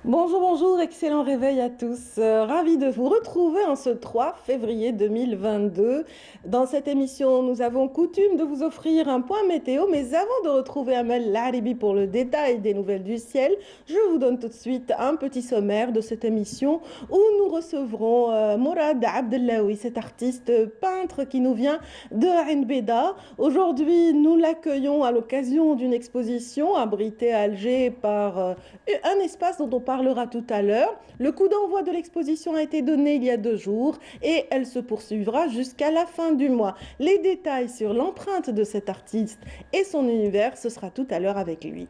Bonjour, bonjour, excellent réveil à tous. Ravi de vous retrouver en ce 3 février 2022. Dans cette émission, nous avons coutume de vous offrir un point météo, mais avant de retrouver Amel Laribi pour le détail des nouvelles du ciel, je vous donne tout de suite un petit sommaire de cette émission où nous recevrons Mourad Abdellaoui, cet artiste peintre qui nous vient de Ain Beda. Aujourd'hui, nous l'accueillons à l'occasion d'une exposition abritée à Alger par un espace dont on parlera tout à l'heure. Le coup d'envoi de l'exposition a été donné il y a 2 jours et elle se poursuivra jusqu'à la fin du mois. Les détails sur l'empreinte de cet artiste et son univers, ce sera tout à l'heure avec lui.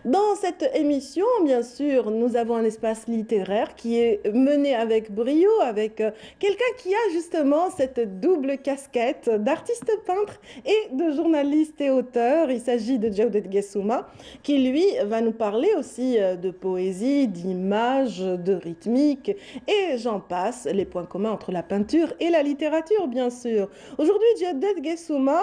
Dans cette émission, bien sûr, nous avons un espace littéraire qui est mené avec brio, avec quelqu'un qui a justement cette double casquette d'artiste peintre et de journaliste et auteur. Il s'agit de Jawdet Gessouma, qui lui va nous parler aussi de poésie, d'images, de rythmique, et j'en passe, les points communs entre la peinture et la littérature, bien sûr. Aujourd'hui, Jawdet Gessouma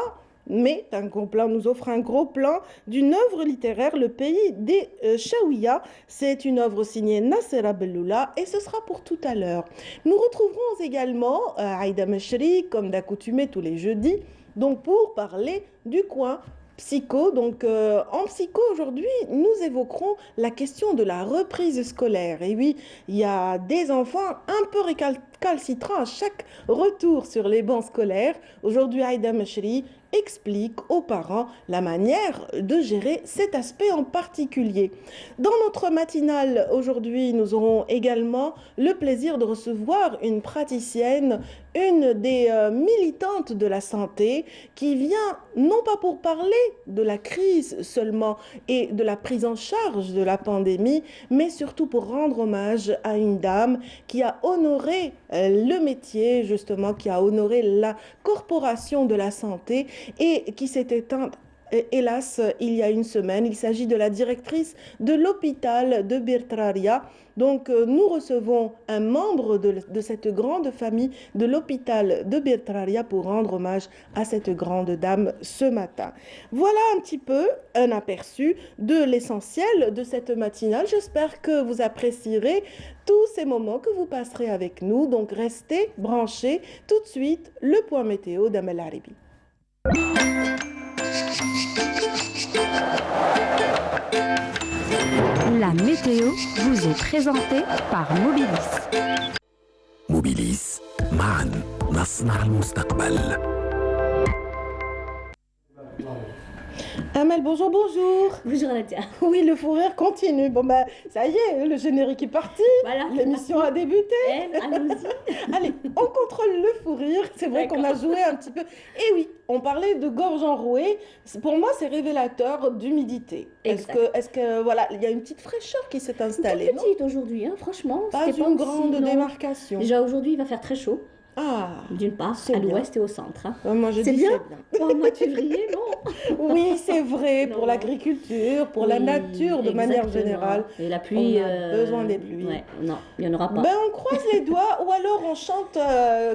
nous offre un gros plan d'une œuvre littéraire, Le pays des Chaouia. C'est une œuvre signée Nassera Belloula et ce sera pour tout à l'heure. Nous retrouverons également Aïda Meshri, comme d'accoutumé tous les jeudis, donc pour parler du coin psycho. Donc, en psycho, aujourd'hui, nous évoquerons la question de la reprise scolaire. Et oui, il y a des enfants un peu récalcitrants à chaque retour sur les bancs scolaires. Aujourd'hui, Aïda Meshri explique aux parents la manière de gérer cet aspect en particulier. Dans notre matinale aujourd'hui, nous aurons également le plaisir de recevoir une praticienne, une des militantes de la santé qui vient non pas pour parler de la crise seulement et de la prise en charge de la pandémie, mais surtout pour rendre hommage à une dame qui a honoré le métier, justement, qui a honoré la corporation de la santé et qui s'est éteinte hélas, il y a une semaine. Il s'agit de la directrice de l'hôpital de Birtraria. Donc, nous recevons un membre de cette grande famille de l'hôpital de Birtraria pour rendre hommage à cette grande dame ce matin. Voilà un petit peu un aperçu de l'essentiel de cette matinale. J'espère que vous apprécierez tous ces moments que vous passerez avec nous. Donc, restez branchés. Tout de suite, le point météo d'Amel Haribi. La météo vous est présentée par Mobilis. موبيليس معا نصنع المستقبل. Amel, bonjour, bonjour. Bonjour Nadia. Oui, le fou rire continue. Bon, ben, ça y est, le générique est parti. Voilà, l'émission a débuté. allons-y. Allez, on contrôle le fou rire. C'est vrai qu'on a joué un petit peu. Et oui, on parlait de gorge enrouée. Pour moi, c'est révélateur d'humidité. Est-ce que, voilà, il y a une petite fraîcheur qui s'est installée, Toute petite aujourd'hui, hein, franchement. Pas une grande démarcation. Déjà aujourd'hui, il va faire très chaud. Ah, d'une part, à l'ouest et au centre. Hein. Moi, je c'est dis bien. Pour un mois de février, non. Oui, c'est vrai, pour l'agriculture, pour la nature de manière générale. Et la pluie. On a besoin des pluies. Ouais, non, il n'y en aura pas. Ben, on croise les doigts, ou alors on chante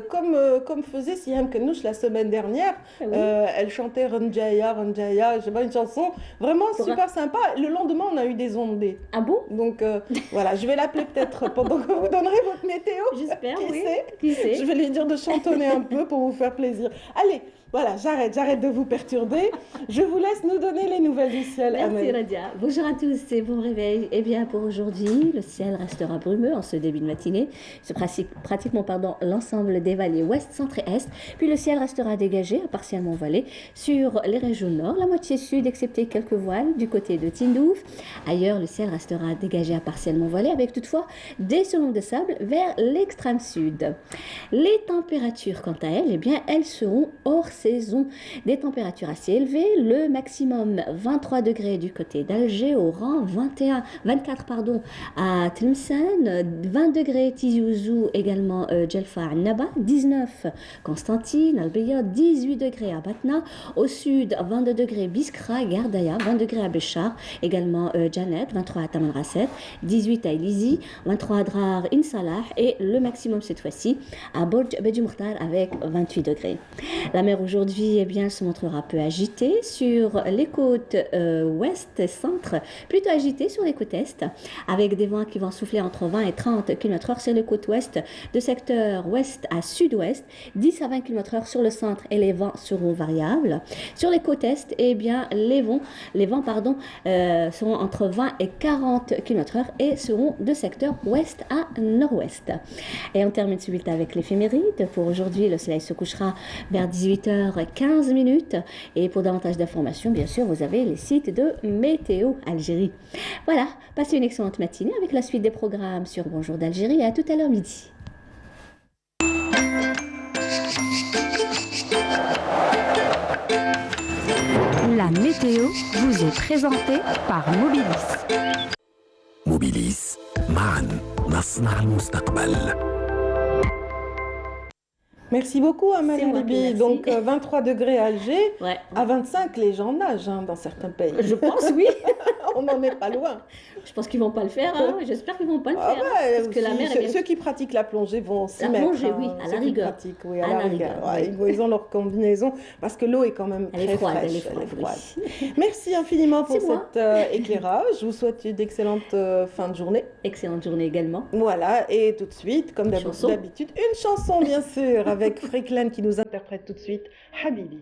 comme faisait Siam Kenouch la semaine dernière. Oui. Elle chantait Ranjaya, Ranjaya, je sais pas, une chanson vraiment super sympa. Le lendemain, on a eu des ondées. Ah bon? Donc voilà, je vais l'appeler peut-être pendant que vous donnerez votre météo. J'espère, oui. Qui sait? Je vais lui dire de chantonner un peu pour vous faire plaisir. Allez, voilà, j'arrête de vous perturber. Je vous laisse nous donner les nouvelles du ciel. Merci Radia. Bonjour à tous et bon réveil. Eh bien pour aujourd'hui, le ciel restera brumeux en ce début de matinée. C'est pratiquement l'ensemble des vallées ouest, centre et est. Puis le ciel restera dégagé, partiellement voilé sur les régions nord, la moitié sud, excepté quelques voiles du côté de Tindouf. Ailleurs, le ciel restera dégagé à partiellement voilé, avec toutefois des solons de sable vers l'extrême sud. Les températures, quant à elles, eh bien, elles seront hors saison. Des températures assez élevées, le maximum 23 degrés du côté d'Alger, Oran, 24 à Tlemcen, 20 degrés Tizi Ouzou, également Djelfa Naba, 19 Constantine, Al-Beya, 18 degrés à Batna, au sud 22 degrés Biskra, Gardaya, 20 degrés à Béchar, également Janet, 23 à Tamanrasset, 18 à Elizi, 23 à Drar, Insalah et le maximum cette fois-ci à Borj Bedji Mokhtar avec 28 degrés. La mer Rouge Aujourd'hui, eh bien, se montrera peu agité sur les côtes ouest, centre, plutôt agité sur les côtes est, avec des vents qui vont souffler entre 20 et 30 km/h sur les côtes ouest, de secteur ouest à sud-ouest, 10 à 20 km/h sur le centre et les vents seront variables. Sur les côtes est, eh bien, les vents seront entre 20 et 40 km/h et seront de secteur ouest à nord-ouest. Et on termine ce bulletin avec l'éphéméride. Pour aujourd'hui, le soleil se couchera vers 18h15 minutes. Et pour davantage d'informations, bien sûr, vous avez les sites de Météo Algérie. Voilà, passez une excellente matinée avec la suite des programmes sur Bonjour d'Algérie et à tout à l'heure midi. La météo vous est présentée par Mobilis. موبيليس معا نصنع المستقبل. Merci beaucoup, Amal C'est moi qui Halibi. merci. Donc, 23 degrés à Alger. Ouais, À 25, les gens nagent dans certains pays. je pense, oui. On n'en est pas loin. Je pense qu'ils vont pas le faire. Hein. J'espère qu'ils vont pas le Ah faire. ouais, Parce que la aussi, mer est ceux, bien. ceux qui pratiquent la plongée vont s'y La mettre. plongée, oui, à la Ceux qui rigueur. pratiquent, oui, à À la la rigueur. rigueur, Ouais, oui. ils ont leur combinaison parce que l'eau est quand même Elle est très froide, fraîche. elle est froide, oui. Merci infiniment pour C'est moi. cet éclairage. Je vous souhaite une excellente fin de journée. Excellente journée également. Voilà, et tout de suite, comme Chanson. d'habitude, une chanson bien sûr avec Freakland qui nous interprète tout de suite Habibi.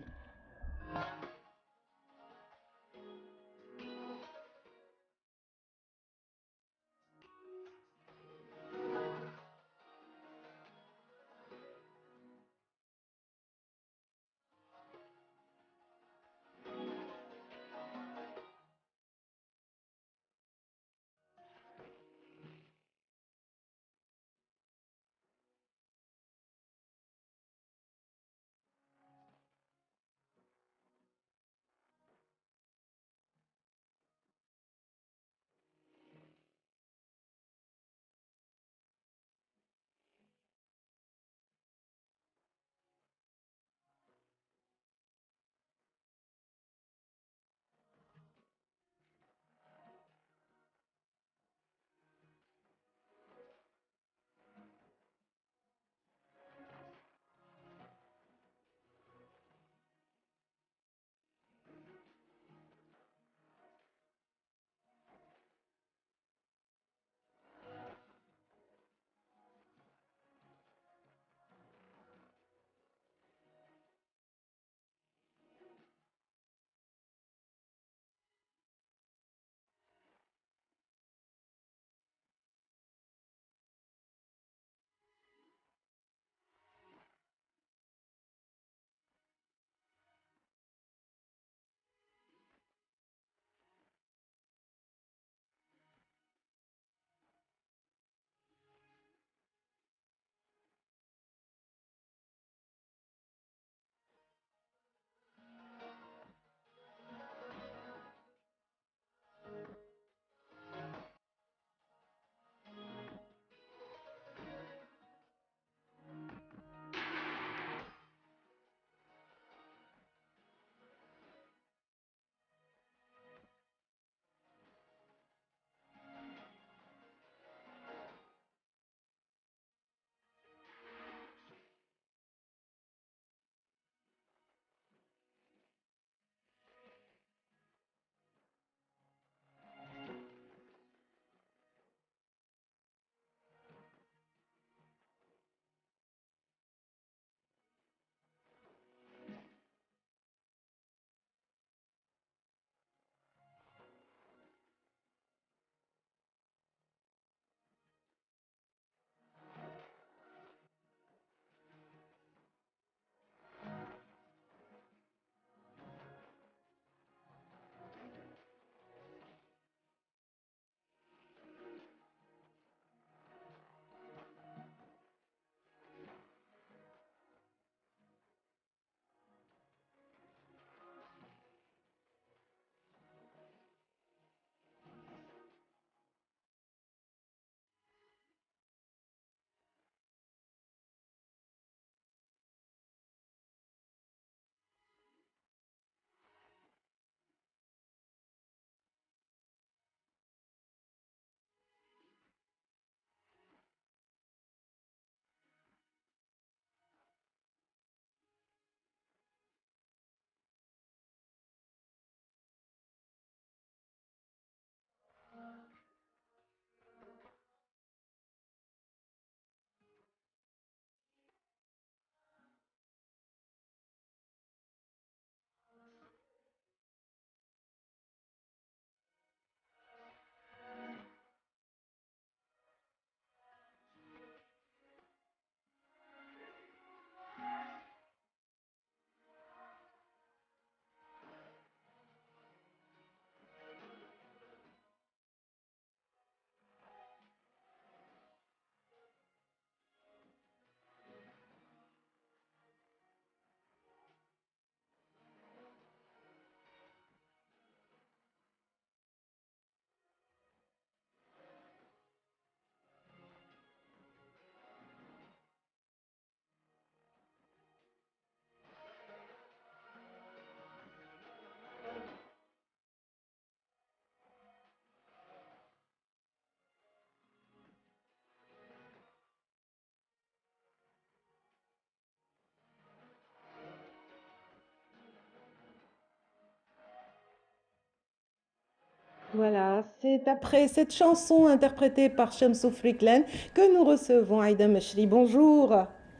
Voilà, c'est après cette chanson interprétée par Shamsou Friklen que nous recevons Aïda Mechri. Bonjour,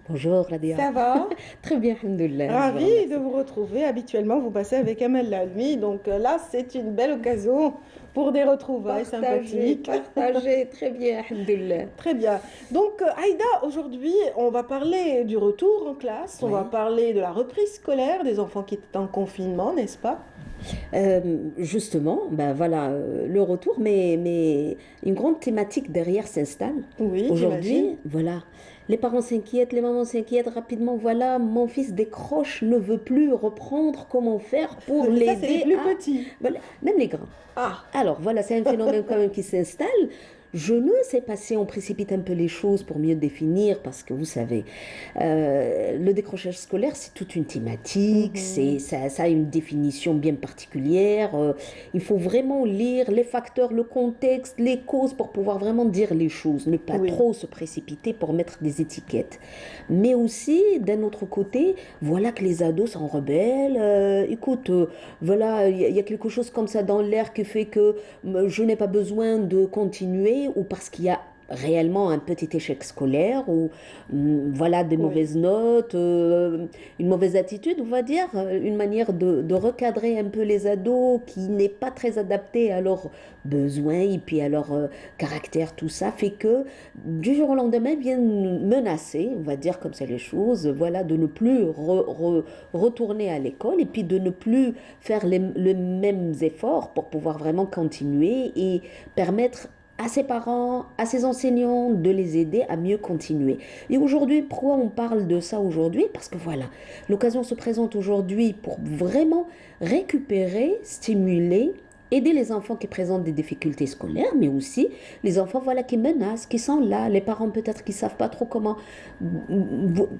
Bonjour Radia. ça va? Très bien, alhamdoulilah, je vous Ravie de remercie. vous retrouver. Habituellement, vous passez avec Amel Lalmi, donc là, c'est une belle occasion pour des retrouvailles Partagez, sympathiques. partagez, très bien, alhamdoulilah. Très bien. Donc, Aïda, aujourd'hui, on va parler du retour en classe, on va Oui. parler de la reprise scolaire des enfants qui étaient en confinement, n'est-ce pas? Justement, ben voilà, le retour, mais une grande thématique derrière s'installe. Oui, j'imagine. Aujourd'hui, voilà, les parents s'inquiètent, les mamans s'inquiètent rapidement. Voilà, mon fils décroche, ne veut plus reprendre. Comment faire pour Mais ça, c'est les l'aider plus à... petits. Voilà, même les grands. Ah, Alors voilà, c'est un phénomène quand même qui s'installe. Je ne sais pas si on précipite un peu les choses pour mieux définir, parce que vous savez, le décrochage scolaire, c'est toute une thématique, ça a une définition bien particulière. Il faut vraiment lire les facteurs, le contexte, les causes pour pouvoir vraiment dire les choses, ne pas oui. trop se précipiter pour mettre des étiquettes. Mais aussi, d'un autre côté, voilà que les ados s'en rebellent. Écoute, voilà, il y a quelque chose comme ça dans l'air qui fait que je n'ai pas besoin de continuer ou parce qu'il y a réellement un petit échec scolaire ou voilà des Oui. mauvaises notes, une mauvaise attitude, on va dire, une manière de recadrer un peu les ados qui n'est pas très adaptée à leurs besoins et puis à leur caractère, tout ça fait que du jour au lendemain viennent menacer, on va dire comme ça les choses, voilà, de ne plus retourner à l'école et puis de ne plus faire les mêmes efforts pour pouvoir vraiment continuer et permettre à ses parents, à ses enseignants de les aider à mieux continuer. Et aujourd'hui, pourquoi on parle de ça aujourd'hui? Parce que voilà, l'occasion se présente aujourd'hui pour vraiment récupérer, stimuler, aider les enfants qui présentent des difficultés scolaires, mais aussi les enfants voilà, qui menacent, qui sont là, les parents peut-être qui ne savent pas trop comment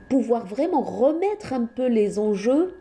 pouvoir vraiment remettre un peu les enjeux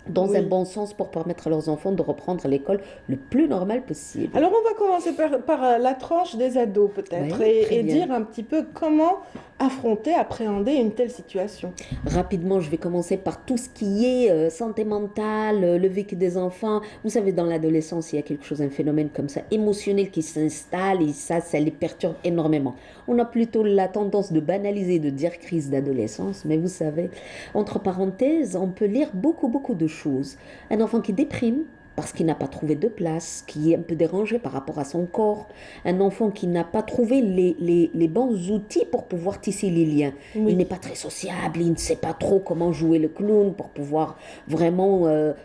dans un Oui. bon sens pour permettre à leurs enfants de reprendre l'école le plus normal possible. Alors, on va commencer par la tranche des ados, peut-être, Oui, très et bien. dire un petit peu comment affronter, appréhender une telle situation. Rapidement, je vais commencer par tout ce qui est santé mentale, le vécu des enfants. Vous savez, dans l'adolescence, il y a quelque chose, un phénomène comme ça, émotionnel qui s'installe et ça les perturbe énormément. On a plutôt la tendance de banaliser, de dire crise d'adolescence, mais vous savez, entre parenthèses, on peut lire beaucoup, beaucoup de choses. Un enfant qui déprime, parce qu'il n'a pas trouvé de place, qui est un peu dérangé par rapport à son corps, un enfant qui n'a pas trouvé les bons outils pour pouvoir tisser les liens. Il Oui, n'est pas très sociable, il ne sait pas trop comment jouer le clown pour pouvoir vraiment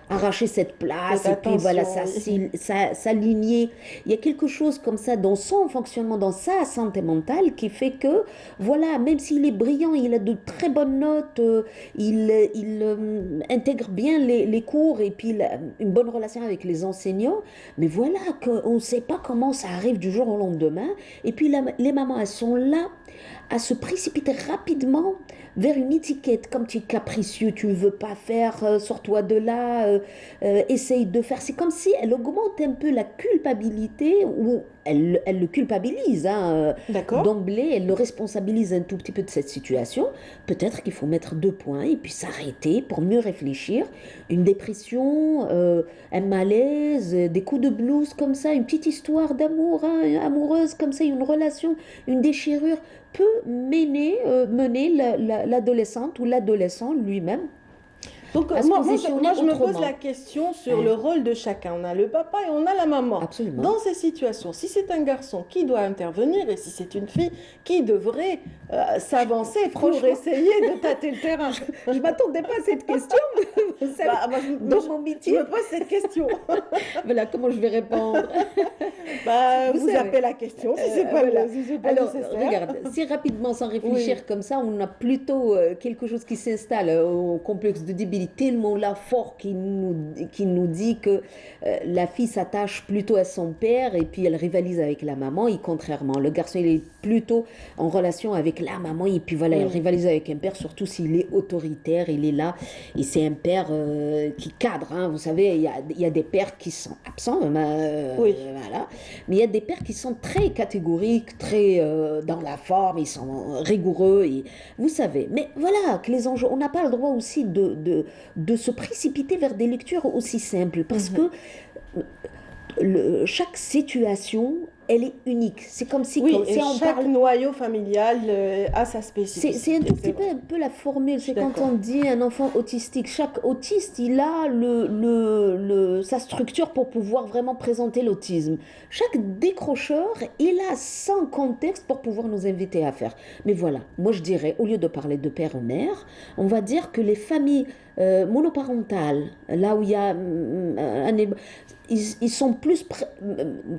arracher cette place cette et puis voilà, attention, oui. s'aligner. Il y a quelque chose comme ça dans son fonctionnement, dans sa santé mentale qui fait que, voilà, même s'il est brillant, il a de très bonnes notes, il intègre bien les cours et puis il a une bonne relation avec les enseignants, mais voilà qu'on ne sait pas comment ça arrive du jour au lendemain. Et puis les mamans, elles sont là à se précipiter rapidement vers une étiquette, comme tu es capricieux, tu ne veux pas faire, sors-toi de là, essaye de faire. C'est comme si elle augmente un peu la culpabilité, ou elle le culpabilise, hein, D'accord? d'emblée, elle le responsabilise un tout petit peu de cette situation. Peut-être qu'il faut mettre deux points et puis s'arrêter pour mieux réfléchir. Une dépression, un malaise, des coups de blues comme ça, une petite histoire d'amour, hein, amoureuse comme ça, une relation, une déchirure peut mener l'adolescente ou l'adolescent lui-même Donc, à se moi, positionner je me pose la autrement. question sur Hein, le rôle de chacun. On a le papa et on a la maman. absolument. Dans ces situations, si c'est un garçon qui doit intervenir et si c'est une fille qui devrait s'avancer pour Franchement, essayer de tâter le terrain. je ne m'attendais pas à cette question. Vous savez, Bah, dans mon je métier, me pose cette question. voilà comment je vais répondre. Bah, Vous vous savez, zappez la question si c'est pas, voilà. si c'est pas Alors, nécessaire. regarde, si rapidement, sans Oui, réfléchir comme ça, on a plutôt quelque chose qui s'installe au complexe de débilité tellement là fort qui nous dit que la fille s'attache plutôt à son père et puis elle rivalise avec la maman et contrairement. Le garçon, il est plutôt en relation avec la maman et puis voilà, il oui, rivalise avec un père, surtout s'il est autoritaire, il est là et c'est un père qui cadre. Hein. Vous savez, il y a des pères qui sont absents, oui. voilà. Mais il y a des pères qui sont très catégoriques, très dans la forme, ils sont rigoureux. Et, vous savez, mais voilà, que les enjeux, on n'a pas le droit aussi de se précipiter vers des lectures aussi simples. Parce que chaque situation, elle est unique. C'est comme si, Oui, et si on chaque parle. noyau familial a sa C'est un spécificité, tout c'est petit peu vrai. un peu la formule. Je suis C'est quand on d'accord. dit un enfant autistique. Chaque autiste, il a sa structure pour pouvoir vraiment présenter l'autisme. Chaque décrocheur, il a son contexte pour pouvoir nous inviter à faire. Mais voilà, moi je dirais, au lieu de parler de père ou mère, on va dire que les familles monoparentales, là où il y a ils sont plus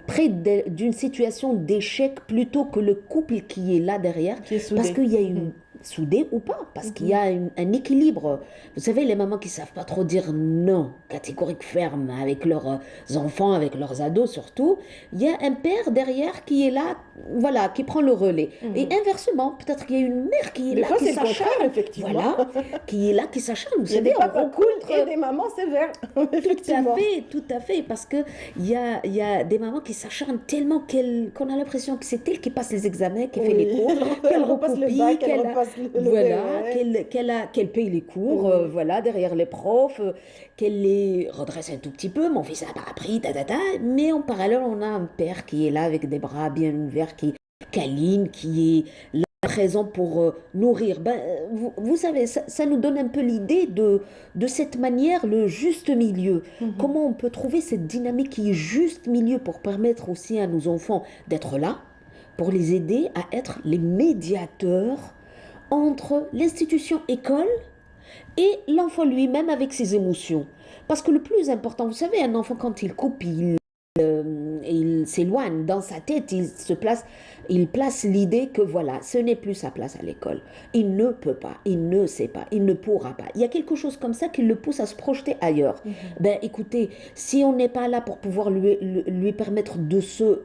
près d'une situation d'échec plutôt que le couple qui est là derrière, Qui est parce soudé. qu'il y a Mhm. une soudé ou pas, parce qu'il y Mhm. a un équilibre. Vous savez, les mamans qui savent pas trop dire non, catégorique ferme avec leurs enfants, avec leurs ados surtout, il y a un père derrière qui est là, voilà, qui prend le relais. Et Mhm. inversement, peut-être qu'il y a une mère qui est Des là, fois, qui c'est le contraire, s'acharne, effectivement. voilà, qui est là, qui s'acharne. Vous Il y a savez, des on papas cool et rencontre des mamans sévères, effectivement. tout à fait, parce que il y a des mamans qui s'acharnent tellement qu'on a l'impression que c'est elle qui passe les examens, qui fait les Oui, cours, elle qu'elle repasse le recopie, bac, elle repasse le voilà, BER. qu'elle paye les cours, Oui. voilà, derrière les profs, qu'elle les redresse un tout petit peu. Mon fils n'a pas appris, mais en parallèle, on a un père qui est là avec des bras bien ouverts, qui câline, qui est là présent pour nourrir. Vous savez, ça nous donne un peu l'idée de cette manière, le juste milieu. Mhm. Comment on peut trouver cette dynamique qui est juste milieu pour permettre aussi à nos enfants d'être là, pour les aider à être les médiateurs entre l'institution école et l'enfant lui-même avec ses émotions. Parce que le plus important, vous savez, un enfant quand il copie, il s'éloigne dans sa tête, il place l'idée que voilà, ce n'est plus sa place à l'école. Il ne peut pas, il ne sait pas, il ne pourra pas. Il y a quelque chose comme ça qui le pousse à se projeter ailleurs. Mhm. Ben écoutez, si on n'est pas là pour pouvoir lui permettre de se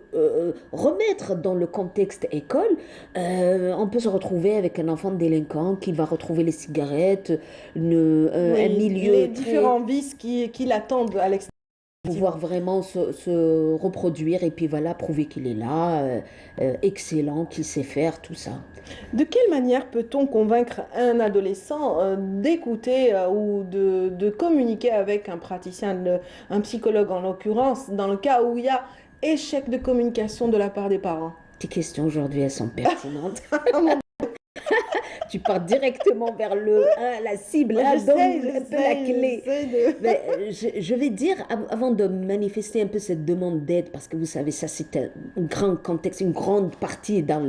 remettre dans le contexte école, on peut se retrouver avec un enfant délinquant qui va retrouver les cigarettes, un Oui, les milieu très différents vices qui l'attendent à l'extérieur. pouvoir vraiment se reproduire et puis voilà, prouver qu'il est là, excellent, qu'il sait faire, tout ça. De quelle manière peut-on convaincre un adolescent d'écouter ou de communiquer avec un praticien, un psychologue en l'occurrence, dans le cas où il y a échec de communication de la part des parents? Tes questions aujourd'hui, elles sont pertinentes. Ah, mon Tu pars directement vers la cible, Dieu, hein, donne un peu la clé. j'essaie de... Ben, je vais dire, avant de manifester un peu cette demande d'aide, parce que vous savez, ça c'est un grand contexte, une grande partie dans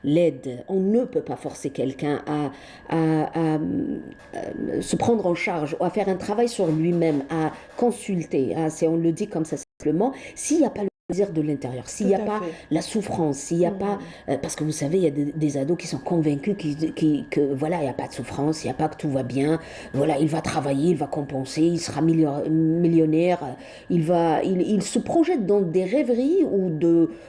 l'aide. On ne peut pas forcer quelqu'un à se prendre en charge ou à faire un travail sur lui-même, à consulter. Hein, on le dit comme ça simplement. S'il n'y a pas le désir de l'intérieur, s'il Tout n'y a à pas fait. la souffrance, s'il n'y a pas Mhm. parce que vous savez, il y a des ados qui sont convaincus que voilà, il n'y a pas de souffrance, il n'y a pas que tout va bien. Voilà, il va travailler, il va compenser, il sera millionnaire. Il se projette dans des rêveries ou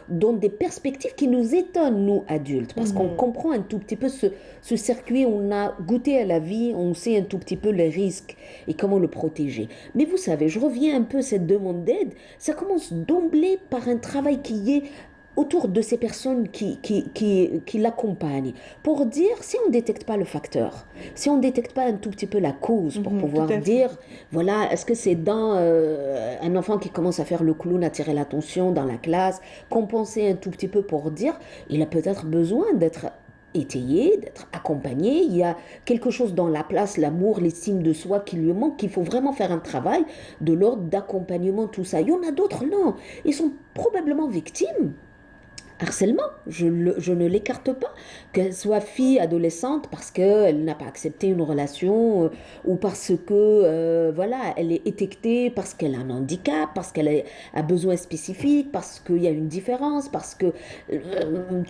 dans des perspectives qui nous étonnent, nous, adultes. Parce qu'on Mhm. comprend un tout petit peu ce circuit, on a goûté à la vie, on sait un tout petit peu les risques et comment le protéger. Mais vous savez, je reviens un peu à cette demande d'aide. Ça commence d'emblée par un travail qui est autour de ces personnes qui l'accompagnent, pour dire, si on ne détecte pas le facteur, si on ne détecte pas un tout petit peu la cause, pour Mhm. Tout pouvoir à fait. dire, voilà, est-ce que c'est dans un enfant qui commence à faire le clown, attirer l'attention dans la classe, compenser un tout petit peu pour dire, il a peut-être besoin d'être étayé, d'être accompagné, il y a quelque chose dans la place, l'amour, l'estime de soi qui lui manque, qu'il faut vraiment faire un travail de l'ordre d'accompagnement, tout ça. Il y en a d'autres, non, ils sont probablement victimes harcèlement, je ne l'écarte pas, qu'elle soit fille, adolescente, parce qu'elle n'a pas accepté une relation, ou parce que, voilà, elle est étiquetée, parce qu'elle a un handicap, parce qu'elle a besoin spécifique, parce qu'il y a une différence, parce que,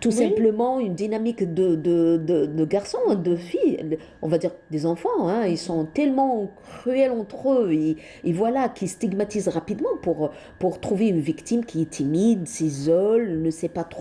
tout Oui. simplement, une dynamique de garçons, de Mhm. filles, on va dire des enfants, hein, ils Mhm. sont tellement cruels entre eux, et voilà, qui stigmatisent rapidement pour trouver une victime qui est timide, s'isole, ne sait pas trop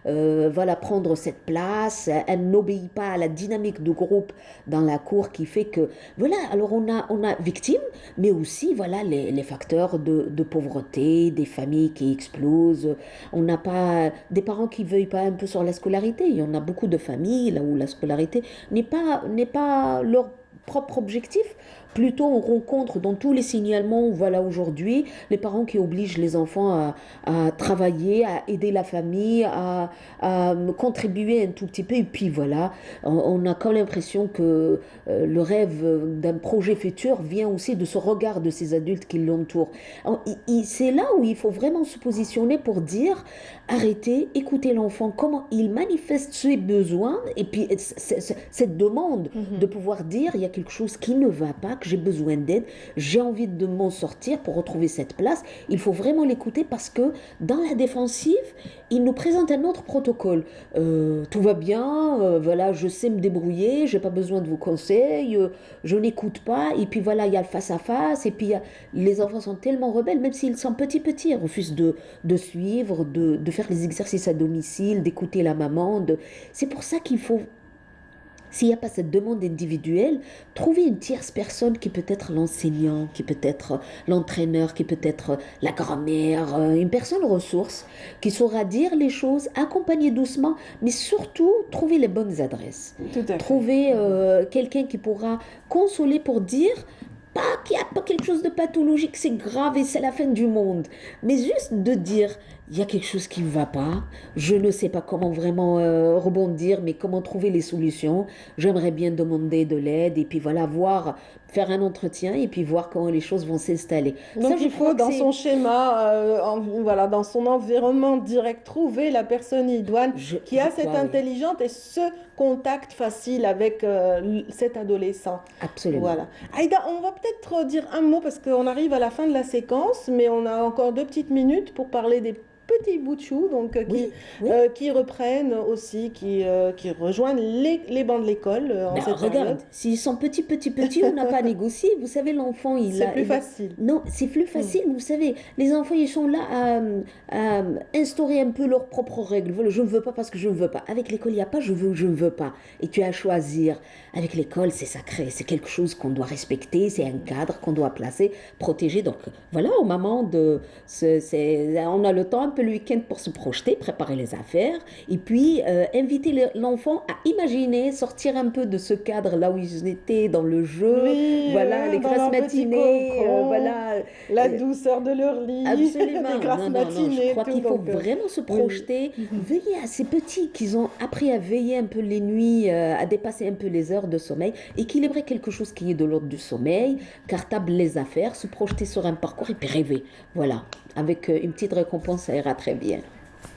voilà, prendre cette place, elle n'obéit pas à la dynamique de groupe dans la cour qui fait que, voilà, alors on a victime, mais aussi, voilà, les facteurs de pauvreté, des familles qui explosent, on n'a pas, des parents qui ne veuillent pas un peu sur la scolarité, il y en a beaucoup de familles là où la scolarité n'est pas leur propre objectif. Plutôt, on rencontre dans tous les signalements, voilà, aujourd'hui, les parents qui obligent les enfants à travailler, à aider la famille, à contribuer un tout petit peu. Et puis voilà, on a comme l'impression que le rêve d'un projet futur vient aussi de ce regard de ces adultes qui l'entourent. C'est là où il faut vraiment se positionner pour dire, arrêtez, écoutez l'enfant, comment il manifeste ses besoins, et puis cette demande de pouvoir dire, il y a quelque chose qui ne va pas, que j'ai besoin d'aide, j'ai envie de m'en sortir pour retrouver cette place. Il faut vraiment l'écouter parce que dans la défensive, il nous présente un autre protocole. Tout va bien, voilà, je sais me débrouiller, j'ai pas besoin de vos conseils, je n'écoute pas, et puis voilà, il y a le face à face, et puis les enfants sont tellement rebelles, même s'ils sont petits, ils refusent de suivre, de faire les exercices à domicile, d'écouter la maman. C'est pour ça qu'il faut, s'il n'y a pas cette demande individuelle, trouver une tierce personne qui peut être l'enseignant, qui peut être l'entraîneur, qui peut être la grand-mère, une personne ressource qui saura dire les choses, accompagner doucement, mais surtout trouver les bonnes adresses. Tout à fait. Trouver quelqu'un qui pourra consoler pour dire pas qu'il n'y a pas quelque chose de pathologique, c'est grave et c'est la fin du monde, mais juste de dire il y a quelque chose qui ne va pas, je ne sais pas comment vraiment rebondir, mais comment trouver les solutions, j'aimerais bien demander de l'aide et puis voilà, faire un entretien et puis voir comment les choses vont s'installer. Donc Ça, je il faut crois que dans c'est- son schéma, voilà, dans son environnement direct, trouver la personne idoine qui a je cette crois, oui. intelligence et ce contact facile avec cet adolescent. Absolument. Voilà. Aïda, on va peut-être dire un mot parce qu'on arrive à la fin de la séquence, mais on a encore 2 petites minutes pour parler des petits bouts de chou, donc Oui, oui. qui reprennent aussi, qui rejoignent les bancs de l'école en Ben, cette regarde, période. s'ils sont petits, on n'a pas négocié. Vous savez, l'enfant, C'est plus facile. Non, c'est plus facile. Vous savez, les enfants, ils sont là à instaurer un peu leurs propres règles. Voilà, je ne veux pas parce que je ne veux pas. Avec l'école, il n'y a pas je veux ou je ne veux pas. Et tu as à choisir. Avec l'école, c'est sacré. C'est quelque chose qu'on doit respecter. C'est un cadre qu'on doit placer, protéger. Donc, voilà, aux mamans, on a le temps un peu le week-end pour se projeter, préparer les affaires. Et puis, inviter l'enfant à imaginer, sortir un peu de ce cadre là où ils étaient dans le jeu. Oui, Voilà, les dans grasses leur petit matinées. cocon, Voilà. la Euh, douceur de leur lit, Absolument. les grasses Non, matinées, je crois tout, qu'il faut donc, vraiment se projeter, veiller à ces petits qu'ils ont appris à veiller un peu les nuits, à dépasser un peu les heures de sommeil, équilibrer quelque chose qui est de l'ordre du sommeil, cartable les affaires, se projeter sur un parcours et puis rêver. Voilà, avec une petite récompense, ça ira très bien.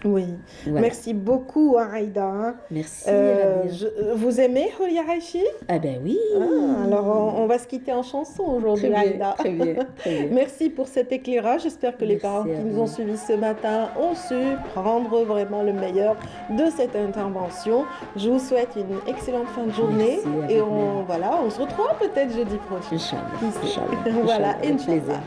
Oui. Voilà. Merci beaucoup, Aïda, hein. Merci, Rabia. Vous aimez Hulia Aichi? Ah ben oui. Ah, alors on va se quitter en chanson aujourd'hui, Très bien, Aïda. très bien, très bien. Merci pour cet éclairage. J'espère que les Merci parents à qui nous vous. ont suivis ce matin ont su prendre vraiment le meilleur de cette intervention. Je vous souhaite une excellente fin de journée Merci, et avec on se retrouve peut-être jeudi prochain. Inch'Allah. Qui sait? Inch'Allah. Voilà, Inch'Allah, avec Inch'Allah. plaisir.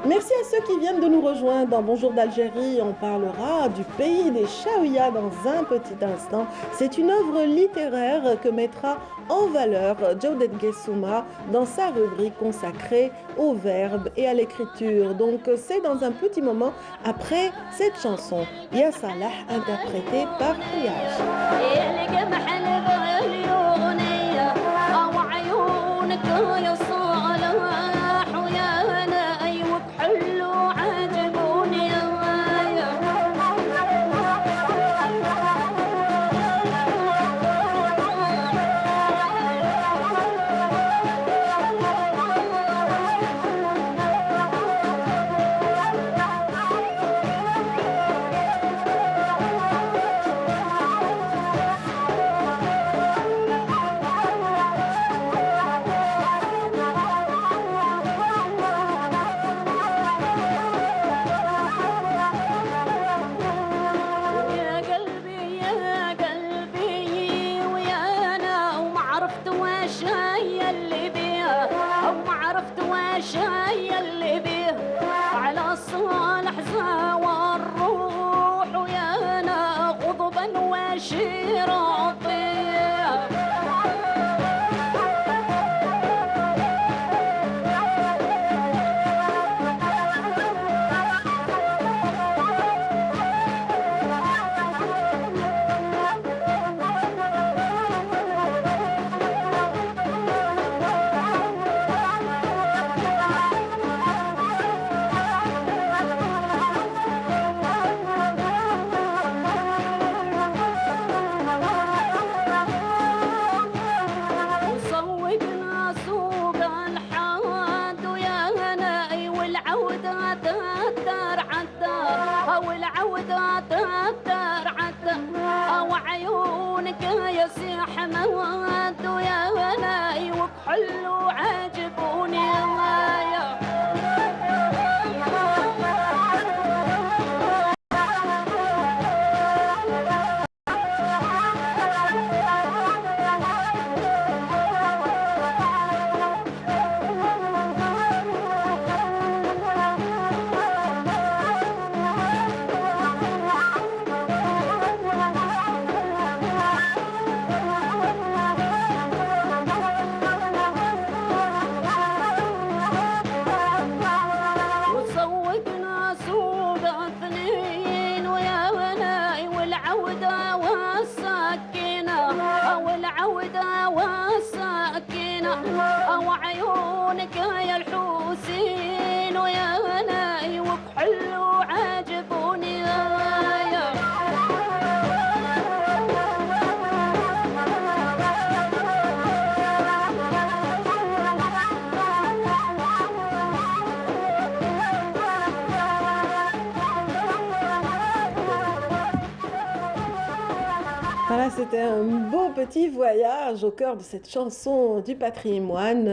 Merci à ceux qui viennent de nous rejoindre dans Bonjour d'Algérie. On parlera du pays des Chaouia dans un petit instant. C'est une œuvre littéraire que mettra en valeur Jawdet Gessouma dans sa rubrique consacrée au verbe et à l'écriture. Donc c'est dans un petit moment après cette chanson. Ya Salah, interprétée par Riach. والعودة تكتر عتر وعيونك يسيح مواد ويا غناي وكحل وعجبوني يا وتسوقنا سوق اثنين ويا غناي والعودة والسكينة والعودة والسكينة وعيونك يا الحوسين ويا غناي وكحل وعجبوني يا Voilà, c'était un beau petit voyage au cœur de cette chanson du patrimoine.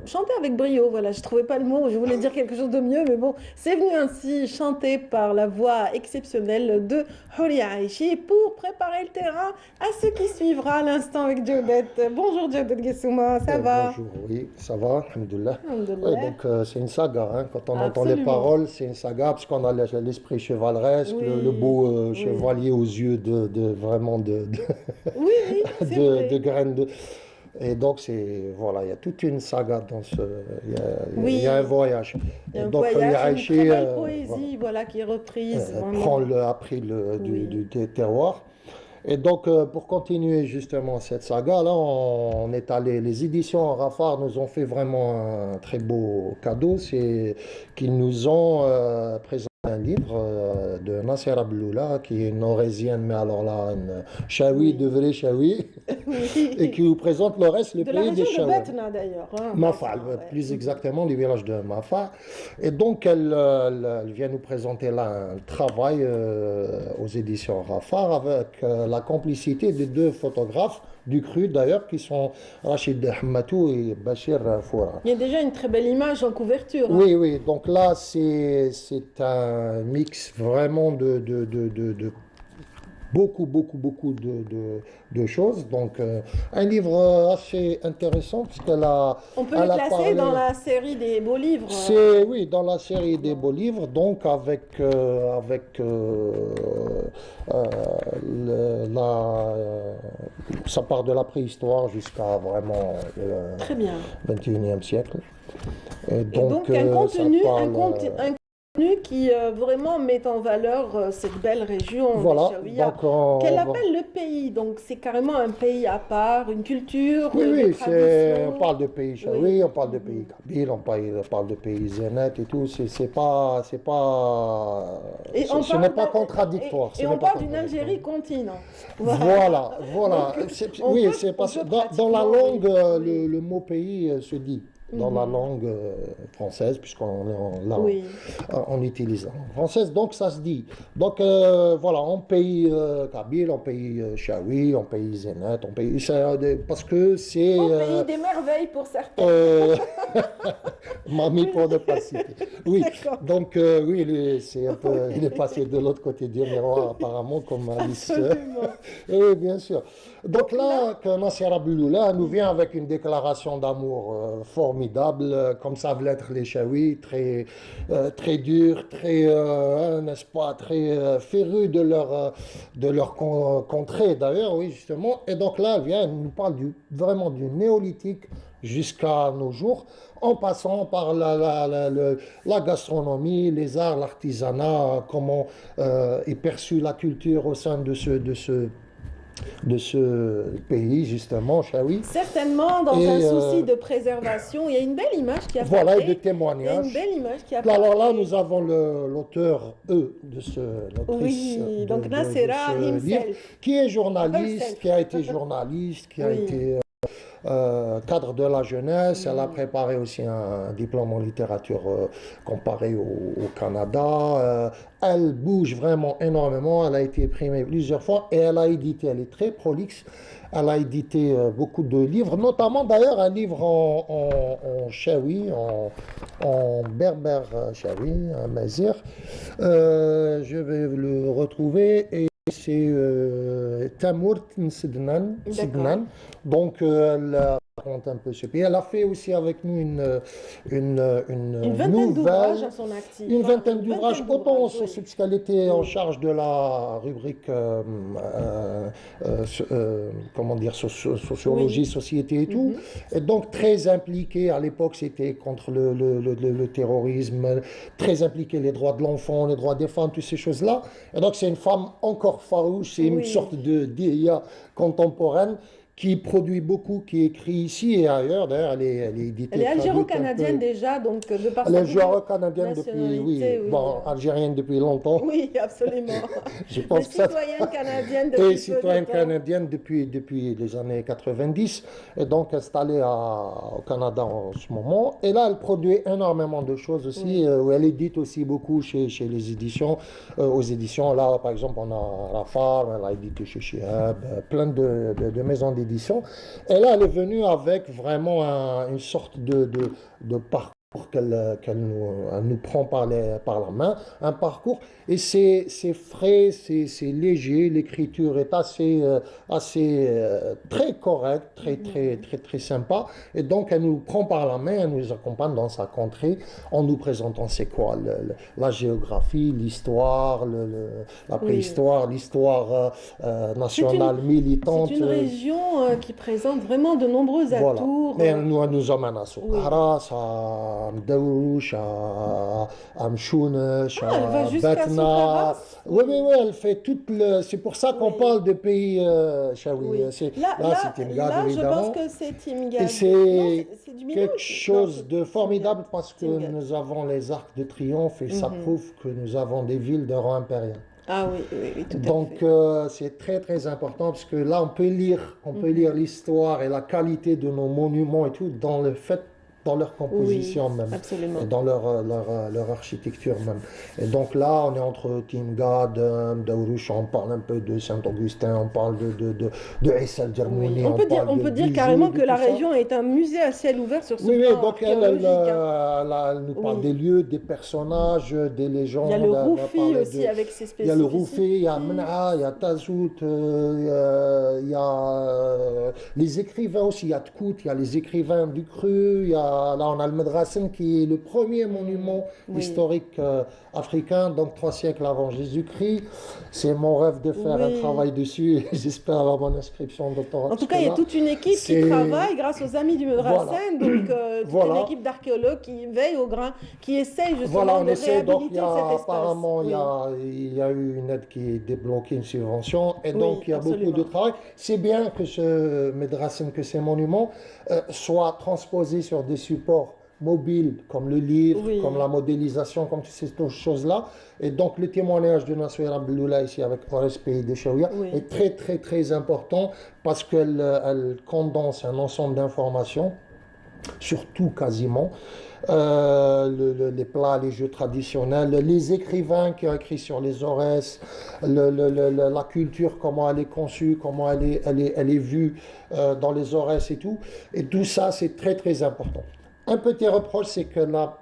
Chanté avec brio, voilà, je trouvais pas le mot, je voulais dire quelque chose de mieux, mais bon, c'est venu ainsi, chanté par la voix exceptionnelle de Houria Aïchi pour préparer le terrain à ce qui suivra à l'instant avec Djawdet. Bonjour Djawdet Guessouma, ça va? Bonjour, oui, ça va, alhamdoulilah. Alhamdoulilah. Ouais, donc c'est une saga, hein. Quand on entend les Absolument. paroles, c'est une saga, parce qu'on a l'esprit chevaleresque, Oui, le beau oui. chevalier aux yeux vraiment Oui, oui, c'est vrai. de graines de... Et donc, voilà, il y a toute une saga dans ce... Oui. Il y a un voyage. Il y a Et un donc, voyage, une Aïchi, très belle voilà, poésie, voilà, qui est reprise. vraiment. prend appris Oui. du terroir. Et donc, pour continuer justement cette saga, là, on est allé, les éditions Rafar nous ont fait vraiment un très beau cadeau, c'est qu'ils nous ont présenté un livre de Nasser Abloula, qui est une Norésienne, mais alors là, une Chaoui, de vrai Chaoui, Oui. et qui nous présente le reste, le De la pays des région de Chaouis. Betna d'ailleurs. Hein, Mafal, ouais. plus exactement, le village de Mafal. Et donc, elle vient nous présenter là un travail aux éditions Rafar avec la complicité de deux photographes du cru d'ailleurs, qui sont Rachid Hamatou et Bachir Foura. Il y a déjà une très belle image en couverture. Hein. Oui, oui, donc là, c'est un mix vraiment de beaucoup de choses. Donc, un livre assez intéressant, puisqu'elle a... On peut le elle a classer parlé- dans la série des beaux livres. C'est, oui, dans la série des beaux livres, donc avec, ça part de la préhistoire jusqu'à vraiment le Très bien. 21e siècle. Et Et donc un ça contenu, parle, un contenu qui vraiment met en valeur cette belle région voilà, des Chaouia, donc qu'elle appelle le pays. Donc c'est carrément un pays à part, une culture, oui, des oui, traditions. on parle de pays Chaoui, Oui. on parle de pays Kabyle, on parle de pays Zénet et tout. C'est pas, Et on ce parle n'est pas d'un- contradictoire. Et ce on n'est pas parle d'une contradictoire. Algérie continent. Voilà. Donc, on Oui, peut- c'est parce on que peut dans la pratiquement, langue, oui. le mot pays se dit. Dans la langue française, puisqu'on là, Oui. on utilise la langue française, donc ça se dit. Donc voilà, on paye Kabyle, on paye Chaoui, on paye Zénet, on paye... parce que c'est... Au pays des merveilles pour certains. Mamie pour ne pas citer. Oui, D'accord. donc oui, il est passé de l'autre côté du miroir apparemment comme Alice. Absolument. Oui, bien sûr. Donc là, que Nasser Abloula nous vient avec une déclaration d'amour formidable, comme savent l'être les Chaouis, très durs, n'est-ce pas, très férus de leur contrée d'ailleurs, oui, justement. Et donc là, elle nous parle vraiment du néolithique jusqu'à nos jours, en passant par la gastronomie, les arts, l'artisanat, comment est perçue la culture au sein de ce pays, justement, Chaoui. Certainement, dans Et, un souci de préservation, il y a une belle image qui a Voilà, et de Il y a une témoignages. belle image qui a Alors là, nous avons l'auteur, l'autrice Oui, donc de Nassera ce livre, himself. qui est journaliste, Herself. qui a été journaliste, qui a Oui. été cadre de la jeunesse. Elle a préparé aussi un diplôme en littérature comparée au Canada. Elle bouge vraiment énormément. Elle a été primée plusieurs fois et elle a édité. Elle est très prolixe. Elle a édité beaucoup de livres, notamment d'ailleurs un livre en chaoui, en berbère chaoui, un mazir. Je vais le retrouver et c'est Tamourt Sidnan. D'accord. Donc elle raconte un peu ce pays. Elle a fait aussi avec nous une Une vingtaine d'ouvrages nouvelle. à son actif. Une Hein, vingtaine une d'ouvrages, vingtaine autant d'ouvrages, oui. puisqu'elle était en Oui. charge de la rubrique, comment dire, sociologie, Oui. société et tout, et donc très impliquée, à l'époque c'était contre le terrorisme, très impliquée les droits de l'enfant, les droits des femmes, toutes ces choses-là, et donc c'est une femme encore farouche, c'est une Oui. sorte de d'IA contemporaine, qui produit beaucoup, qui écrit ici et ailleurs. D'ailleurs, elle est Elle éditée, est traduite un algéro-canadienne peu. déjà, donc de par Elle sa est double canadienne depuis, oui, nationalité, oui. bon, algérienne depuis longtemps. Oui, absolument. Je Mais pense que ça. citoyenne canadienne Et depuis peu de citoyenne temps. canadienne depuis les années 90, et donc installée au Canada en ce moment. Et là, elle produit énormément de choses aussi, Oui. où elle édite aussi beaucoup chez les éditions. Aux éditions, là, par exemple, on a Rafal, elle a édité chez Chihab, plein de maisons d'édition. Et là, elle est venue avec vraiment une sorte de parcours elle nous prend par la main, un parcours, et c'est frais, c'est léger, l'écriture est assez très correcte, très sympa, et donc elle nous prend par la main, elle nous accompagne dans sa contrée en nous présentant c'est quoi la géographie, l'histoire, la Oui. préhistoire, l'histoire C'est une, nationale militante. c'est une région qui présente vraiment de nombreux Voilà. atours. Et elle nous emmène à Oui. Soukharas, à Mdaouch, à Mchounesh, Ah, elle va à jusqu'à Batna. Soukharas? Oui, Oui. elle fait toute le. C'est pour ça qu'on Oui. parle de pays chaoui. Oui. Là, Là, c'est là, Timgad, là, je pense évidemment. que c'est Et Timgad. Non, c'est c'est du Milieu? quelque Non, chose c'est de Timgad. formidable parce que Timgad. nous avons les arcs de triomphe et ça Mhm. prouve que nous avons des villes de rang impérial. Ah oui, oui, oui, tout à Donc, fait. c'est très important parce que là, on peut Mhm. lire l'histoire et la qualité de nos monuments et tout dans leur Oui, composition même absolument. et dans leur architecture même. Et donc là, on est entre Timgad, Daourouch, on parle un peu de Saint-Augustin, on parle de Issa Oui, el-Jarmouni, on parle on de peut dire Bijou, carrément de que tout la ça. région est un musée à ciel ouvert sur ce Oui, plan donc archéologique. Hein. elle nous parle des Oui. lieux, des personnages, des Il y a le légendes. Elle va Roufi parler aussi de. avec ses Il y a le Roufi, il y a spécificités. Mena, il y a Tazout, il y a les écrivains aussi, il y a Tkout, il y a les écrivains du Cru, là on a le Medrassen qui est le premier monument Oui, historique africain, donc 3 siècles avant Jésus-Christ. C'est mon rêve de faire un oui. travail dessus, j'espère avoir mon inscription de doctorat, En tout parce cas, que il y a là, toute une équipe qui c'est. travaille grâce aux Amis du Voilà, Medrassen, donc toute une voilà. équipe d'archéologues qui veille au grain, qui essaye Voilà, justement on de essaie. Donc, réhabiliter cet espace. apparemment, Oui, il y a eu une aide qui est débloquée, une subvention, et donc oui, il y a beaucoup de absolument. travail. C'est bien que ce Médrassen, que ces monuments soient transposés sur des supports mobiles, comme le livre, comme la Oui, modélisation, comme toutes ces choses-là. Et donc, le témoignage de Nasser Abdeloula ici avec OSP de Chaouia oui, est très important parce qu'elle condense un ensemble d'informations surtout quasiment, les plats, les jeux traditionnels, les écrivains qui ont écrit sur les Aurès, la culture, comment elle est conçue, comment elle est vue dans les Aurès et tout. Et tout ça, c'est très important. Un petit reproche, c'est qu'elle a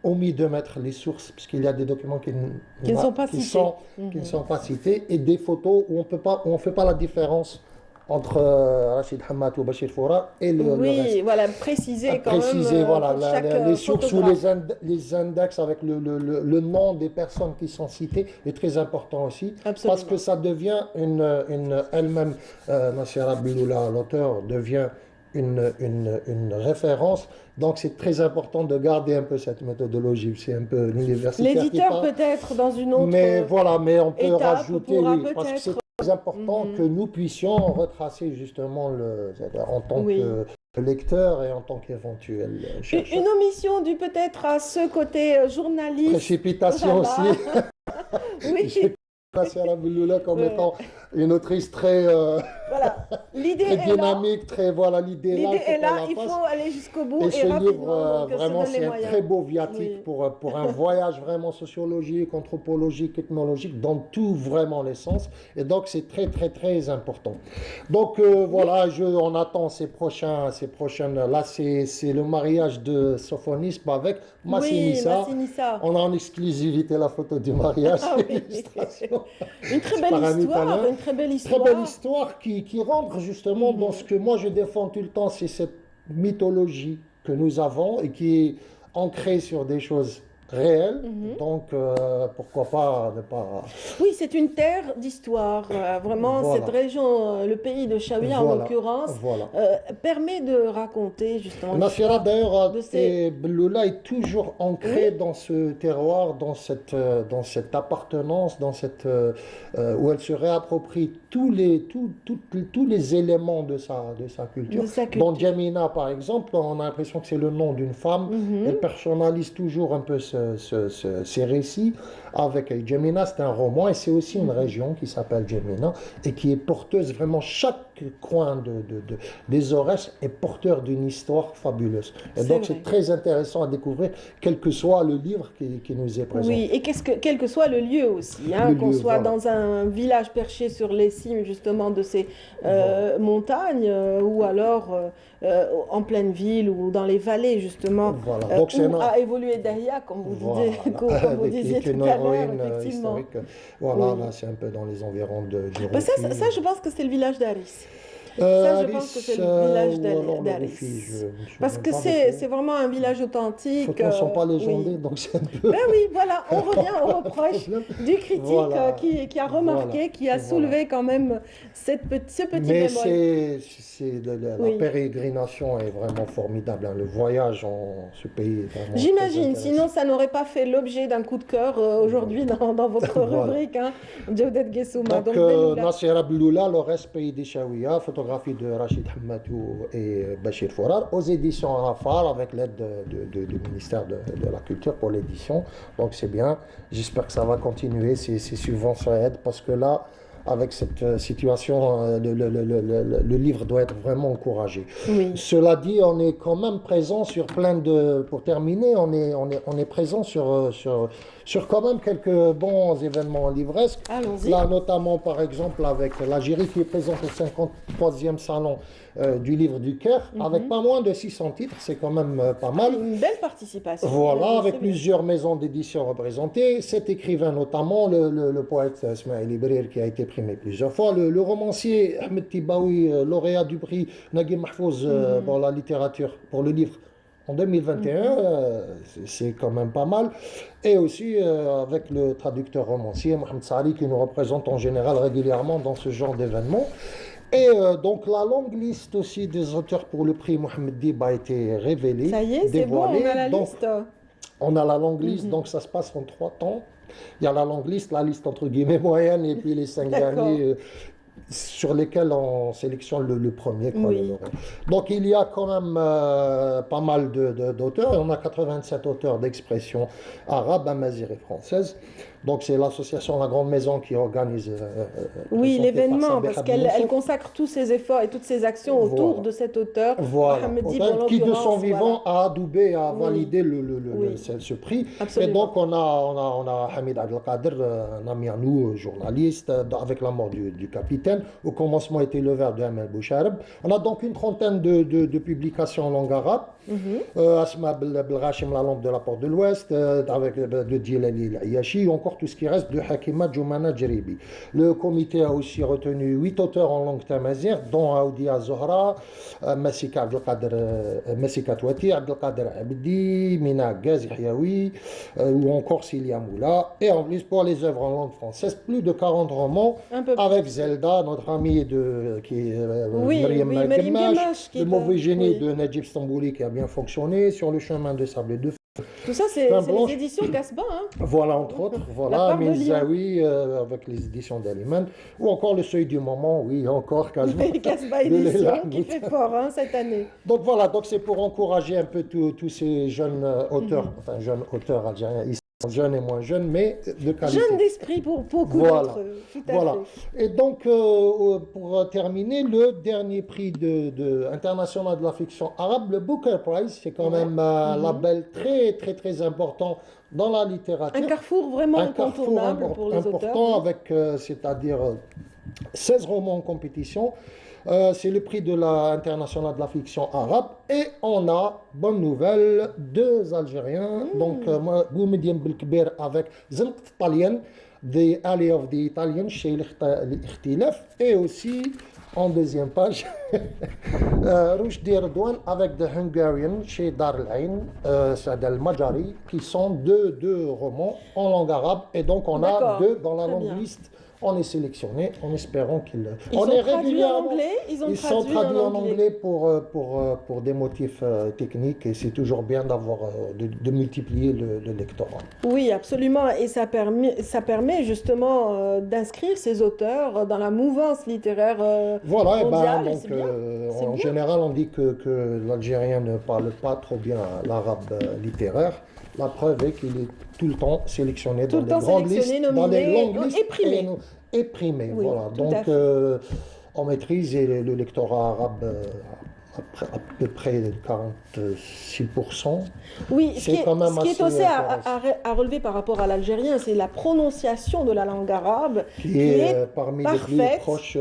omis de mettre les sources, puisqu'il y a des documents qui ne sont pas cités. qui ne Mhm. sont pas cités, et des photos où on ne fait pas la différence entre Rachid Hamad ou Bachir Foura et le Oui, reste. voilà, préciser quand même Préciser voilà, pour chaque les sources ou photographe. les index avec le nom des personnes qui sont citées est très important aussi, parce que Absolument. ça devient elle-même, Nassira Biloula, l'auteur, devient une référence. Donc c'est très important de garder un peu cette méthodologie. C'est un peu l'universitaire qui L'éditeur parle. peut-être dans une Mais autre voilà, mais on peut étape rajouter, pourra oui, parce que c'est peut-être. très important que Mhm. nous puissions retracer justement c'est-à-dire en tant Oui. que lecteur et en tant qu'éventuel chercheur. Une omission due peut-être à ce côté journaliste. Précipitation aussi. Voilà. J'ai Oui. passé à la Bouloula comme Euh, étant une autrice très. voilà. L'idée très est là. dynamique, très, voilà, l'idée est là, L'idée est là, qu'on il la fasse. faut aller jusqu'au bout Et et ce livre, rapidement, donc se vraiment, donne les c'est un moyens. très beau viatique Oui. pour un voyage vraiment sociologique, anthropologique, ethnologique, dans tout vraiment les sens. Et donc, c'est très, très, très important. Donc, voilà, on attend ces prochaines. Là, c'est le mariage de Sophonisme avec Oui, Massinissa. Massinissa. On a en exclusivité la photo du mariage, Ah oui. l'illustration. Une très C'est belle par un histoire, Italien. une très belle Très histoire. belle histoire qui rentre justement dans ce que moi je défends tout le temps, c'est cette mythologie que nous avons et qui est ancrée sur des choses réelles. Donc pourquoi pas ne pas. Oui, c'est une terre d'histoire. Vraiment, Voilà. cette région, le pays de Chaouia en Voilà. l'occurrence, Voilà. permet de raconter justement Nassira l'histoire d'ailleurs de ces... et Belloula est toujours ancré dans ce terroir, dans cette appartenance, où elle se réapproprie tous les éléments de sa culture. De sa culture. Dans Djamina par exemple, on a l'impression que c'est le nom d'une femme. Elle personnalise toujours un peu ces récits avec Djamina, c'est un roman et c'est aussi une région qui s'appelle Djamina et qui est porteuse, vraiment chaque coin des Aurès est porteur d'une histoire fabuleuse. Et C'est donc vrai. c'est très intéressant à découvrir, quel que soit le livre qui nous est présenté. Oui, et quel que soit le lieu aussi, hein, Le qu'on lieu, soit voilà. dans un village perché sur les cimes justement de ces montagnes ou alors en pleine ville ou dans les vallées justement, Voilà. Donc, c'est où a évolué Dahlia, comme vous, Voilà. comme vous Avec disiez une tout à l'heure, héroïne effectivement. historique. Voilà, Oui. là c'est un peu dans les environs du Bah, ça, Rufiji. je pense que c'est le village d'Aris. Ça, je pense que c'est le village ou alors le d'Aris. Rufiji, je me souviens Parce que pas c'est beaucoup. vraiment un village authentique. Surtout, on ne sont pas légendés, oui. donc c'est un peu... Ben oui, voilà, on revient au reproche du critique Voilà. qui a remarqué, Voilà. qui a soulevé quand même ce petit Mais bémol. la Oui. pérégrination est vraiment formidable, hein. Le voyage en ce pays est vraiment très J'imagine, intéressant. sinon ça n'aurait pas fait l'objet d'un coup de cœur aujourd'hui dans votre Voilà. rubrique, hein, Djawdet Guessouma. Donc, Belloula. Nassira Belloula, le reste pays des Chaouia, photographie de Rachid Hammatou et Bachir Fourar, aux éditions Rafal, avec l'aide du ministère de la Culture pour l'édition. Donc c'est bien, j'espère que ça va continuer, ces subventions aident, parce que là, avec cette situation, le livre doit être vraiment encouragé. Oui. Cela dit, on est quand même présent sur pour terminer, on est présent sur quand même quelques bons événements livresques. Allons-y. Là, notamment, par exemple, avec l'Algérie qui est présente au 53e salon du livre du Caire, avec pas moins de 600 titres, c'est quand même pas mal. Une belle participation. Voilà, avec C'est bien. plusieurs maisons d'édition représentées, cet écrivain notamment, le poète Ismaël Ibrir qui a été primé plusieurs fois, le romancier Ahmed Tibaoui, lauréat du prix Naguib Mahfouz pour la littérature, pour le livre. En 2021, c'est quand même pas mal. Et aussi avec le traducteur romancier Mohamed Sari qui nous représente en général régulièrement dans ce genre d'événements. Et donc la longue liste aussi des auteurs pour le prix Mohamed Dib a été révélée, Ça y est, c'est bon, on dévoilée. a la Donc, liste. on a la longue liste, donc ça se passe en 3 temps. Il y a la longue liste, la liste entre guillemets moyenne, et puis les 5 D'accord. derniers sur lesquels on sélectionne le premier. Quoi, Oui. le lauréat. Donc il y a quand même pas mal d'auteurs. On a 87 auteurs d'expression arabe, amazigh et française. Donc c'est l'association La Grande Maison qui organise Oui, présentée par l'événement, Sabih parce qu'elle Abdel consacre tous ses efforts et toutes ses actions autour Voilà. de cet auteur, Voilà, Mohamed Dib, auteur en qui de son l'occurrence, vivant a adoubé, a Oui. validé Oui. ce prix. Absolument. Et donc on a Hamid Abdelkader, un ami à nous, journaliste, avec la mort du capitaine. Au commencement était le vers de Hamel Bouchareb. On a donc une trentaine de publications en langue arabe. Asma Belghachim, La lampe de la porte de l'Ouest, avec de Djilali Ayashi, ou encore tout ce qui reste de Hakima Djoumana Djeribi. Le comité a aussi retenu 8 auteurs en langue tamazight, dont Aoudia Zohra, Massika Touati, Abdelkader Abdi, Mina Gaz Yahyaoui, ou encore Cilia Moula. Et en plus, pour les œuvres en langue française, plus de 40 romans, Un peu avec plus. Zelda, notre ami qui est Oui, Maryam oui, Maryam Gamache, Gamache, qui Le est mauvais génie oui. de Najib Stambouli qui a bien fonctionné, Sur le chemin de sable et de feu. Tout ça, c'est Pain c'est blanche. les éditions Casbah, hein. Voilà, entre autres, La voilà, part de Lyon. Mizaoui avec les éditions d'Aliman, ou encore Le Seuil du moment, oui, encore quasiment. Casbah de Leila Édition qui Mout. fait fort, hein, cette année. Donc voilà, donc c'est pour encourager un peu tous ces jeunes auteurs, enfin jeunes auteurs algériens ici. jeunes et moins jeunes, mais de qualité. Jeune d'esprit pour beaucoup Voilà. d'entre eux. Tout à Voilà. fait. Et donc, pour terminer, le dernier prix international de la fiction arabe, le Booker Prize, c'est quand même un label très, très, très important dans la littérature. Un carrefour vraiment Un carrefour incontournable pour les auteurs. important avec, c'est-à-dire 16 romans en compétition. C'est le prix de international de la fiction arabe. Et on a, bonne nouvelle, 2 Algériens. Donc, moi, Boumediene Belkbir avec Zinq Talien, The Alley of the Italian, chez l'Ikhtilaf. Et aussi, en deuxième page, Roujdi Redouane avec The Hungarian, chez Dar el-Ain, c'est Al-Majari, qui sont deux romans en langue arabe. Et donc, on a 2 dans la longue liste. On est sélectionné en espérant qu'ils... Ils sont traduits en anglais. Ils sont traduits en anglais pour des motifs techniques et c'est toujours bien d'avoir de multiplier le lectorat. Oui, absolument. Et ça permet justement d'inscrire ces auteurs dans la mouvance littéraire voilà, mondiale. Et ben, donc, en général, on dit que l'Algérien ne parle pas trop bien l'arabe littéraire. La preuve est qu'il est tout le temps sélectionné dans des grandes listes, dans des longues listes et primé. Oui, voilà. Donc, on maîtrise le lectorat arabe à peu près de 46%. Oui, ce qui est aussi intéressant. à relever par rapport à l'algérien, c'est la prononciation de la langue arabe qui est parmi parfaite, les plus proches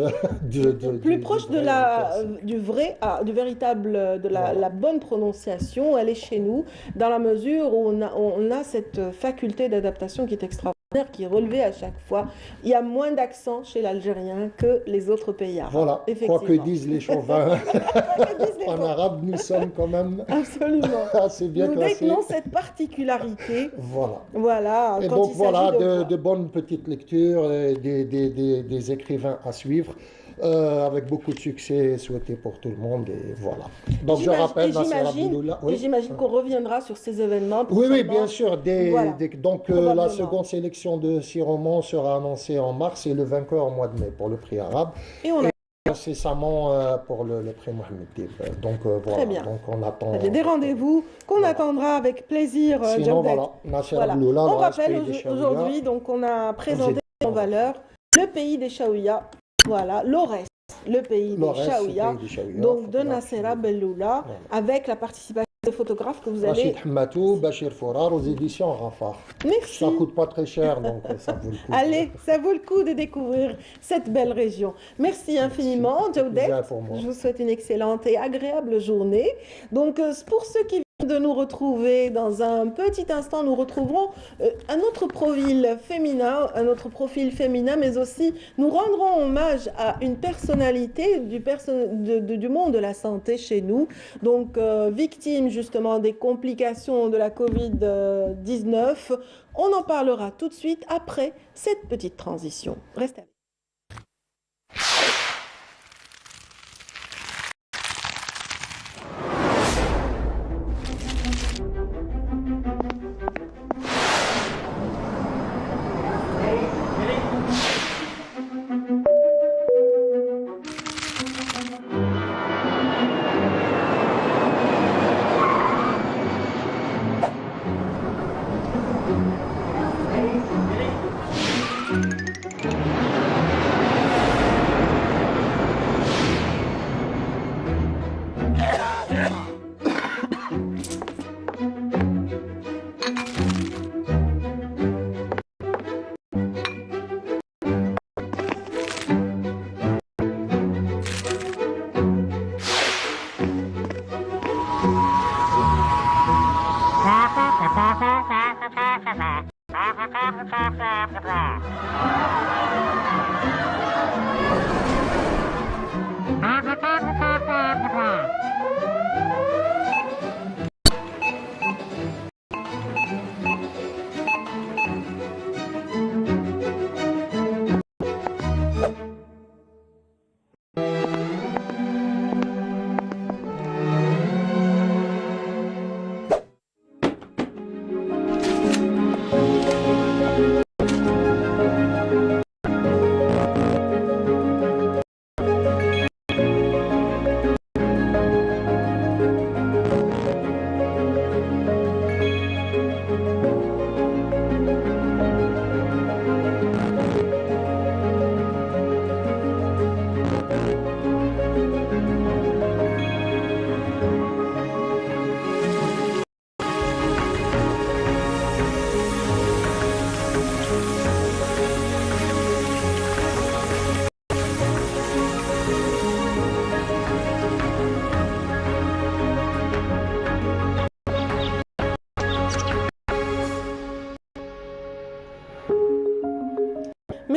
plus proche du véritable, de la bonne prononciation. Elle est chez nous, dans la mesure où on a cette faculté d'adaptation qui est extraordinaire, qui est relevée à chaque fois. Il y a moins d'accent chez l'algérien que les autres pays arabes. Voilà, quoi que disent les chauvins, en arabe, nous sommes quand même assez bien classés. Nous détenons cette particularité. Voilà. Et donc voilà, de bonnes petites lectures, des écrivains à suivre. Avec beaucoup de succès souhaité pour tout le monde et voilà. Donc je rappelle, j'imagine qu'on reviendra sur ces événements. Oui, bien sûr. Donc la seconde sélection de 6 romans sera annoncée en mars et le vainqueur au mois de mai pour le prix arabe. Et on a incessamment pour le prix Mohamed Dib. Donc voilà. Très bien. Donc on attend. Des rendez-vous qu'on attendra avec plaisir. Sinon voilà. On rappelle aujourd'hui, donc on a présenté en valeur le pays des Chaouia. Voilà, l'Aurès, le pays des Chaouia, donc de Nassera Belloula, avec la participation des photographes que vous allez... Rachid Hamatou, Bachir Fourar, aux éditions Rafah. Merci. Ça ne coûte pas très cher, donc ça vaut le coup. Allez, ça vaut le coup de découvrir cette belle région. Merci infiniment, Jawdet. Je vous souhaite une excellente et agréable journée. Donc, pour ceux qui de nous retrouver dans un petit instant, nous retrouverons un autre profil féminin, mais aussi nous rendrons hommage à une personnalité du monde de la santé chez nous, donc victime justement des complications de la Covid-19. On en parlera tout de suite après cette petite transition. Restez avec nous.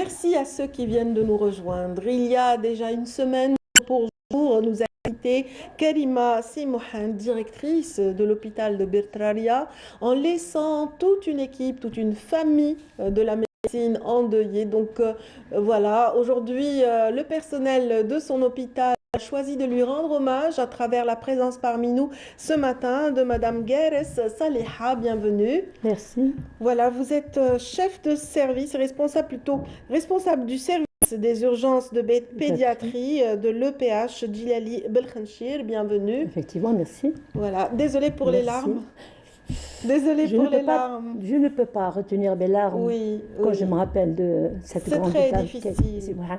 Merci à ceux qui viennent de nous rejoindre. Il y a déjà une semaine, pour jour, nous a invité Karima Simohan, directrice de l'hôpital de Bertraria, en laissant toute une équipe, toute une famille de la médecine endeuillée. Donc voilà, aujourd'hui, le personnel de son hôpital a choisi de lui rendre hommage à travers la présence parmi nous ce matin de Madame Gueres Saleha. Bienvenue. Merci. Voilà, vous êtes chef de service, responsable du service des urgences de pédiatrie de l'EPH Djilali Belkhanchir. Bienvenue. Effectivement, merci. Voilà, désolée pour les Merci. larmes. Désolée Je pour ne peux les pas- larmes. Je ne peux pas retenir mes larmes Oui, quand oui. je me rappelle de cette C'est grande très dame difficile. Voilà.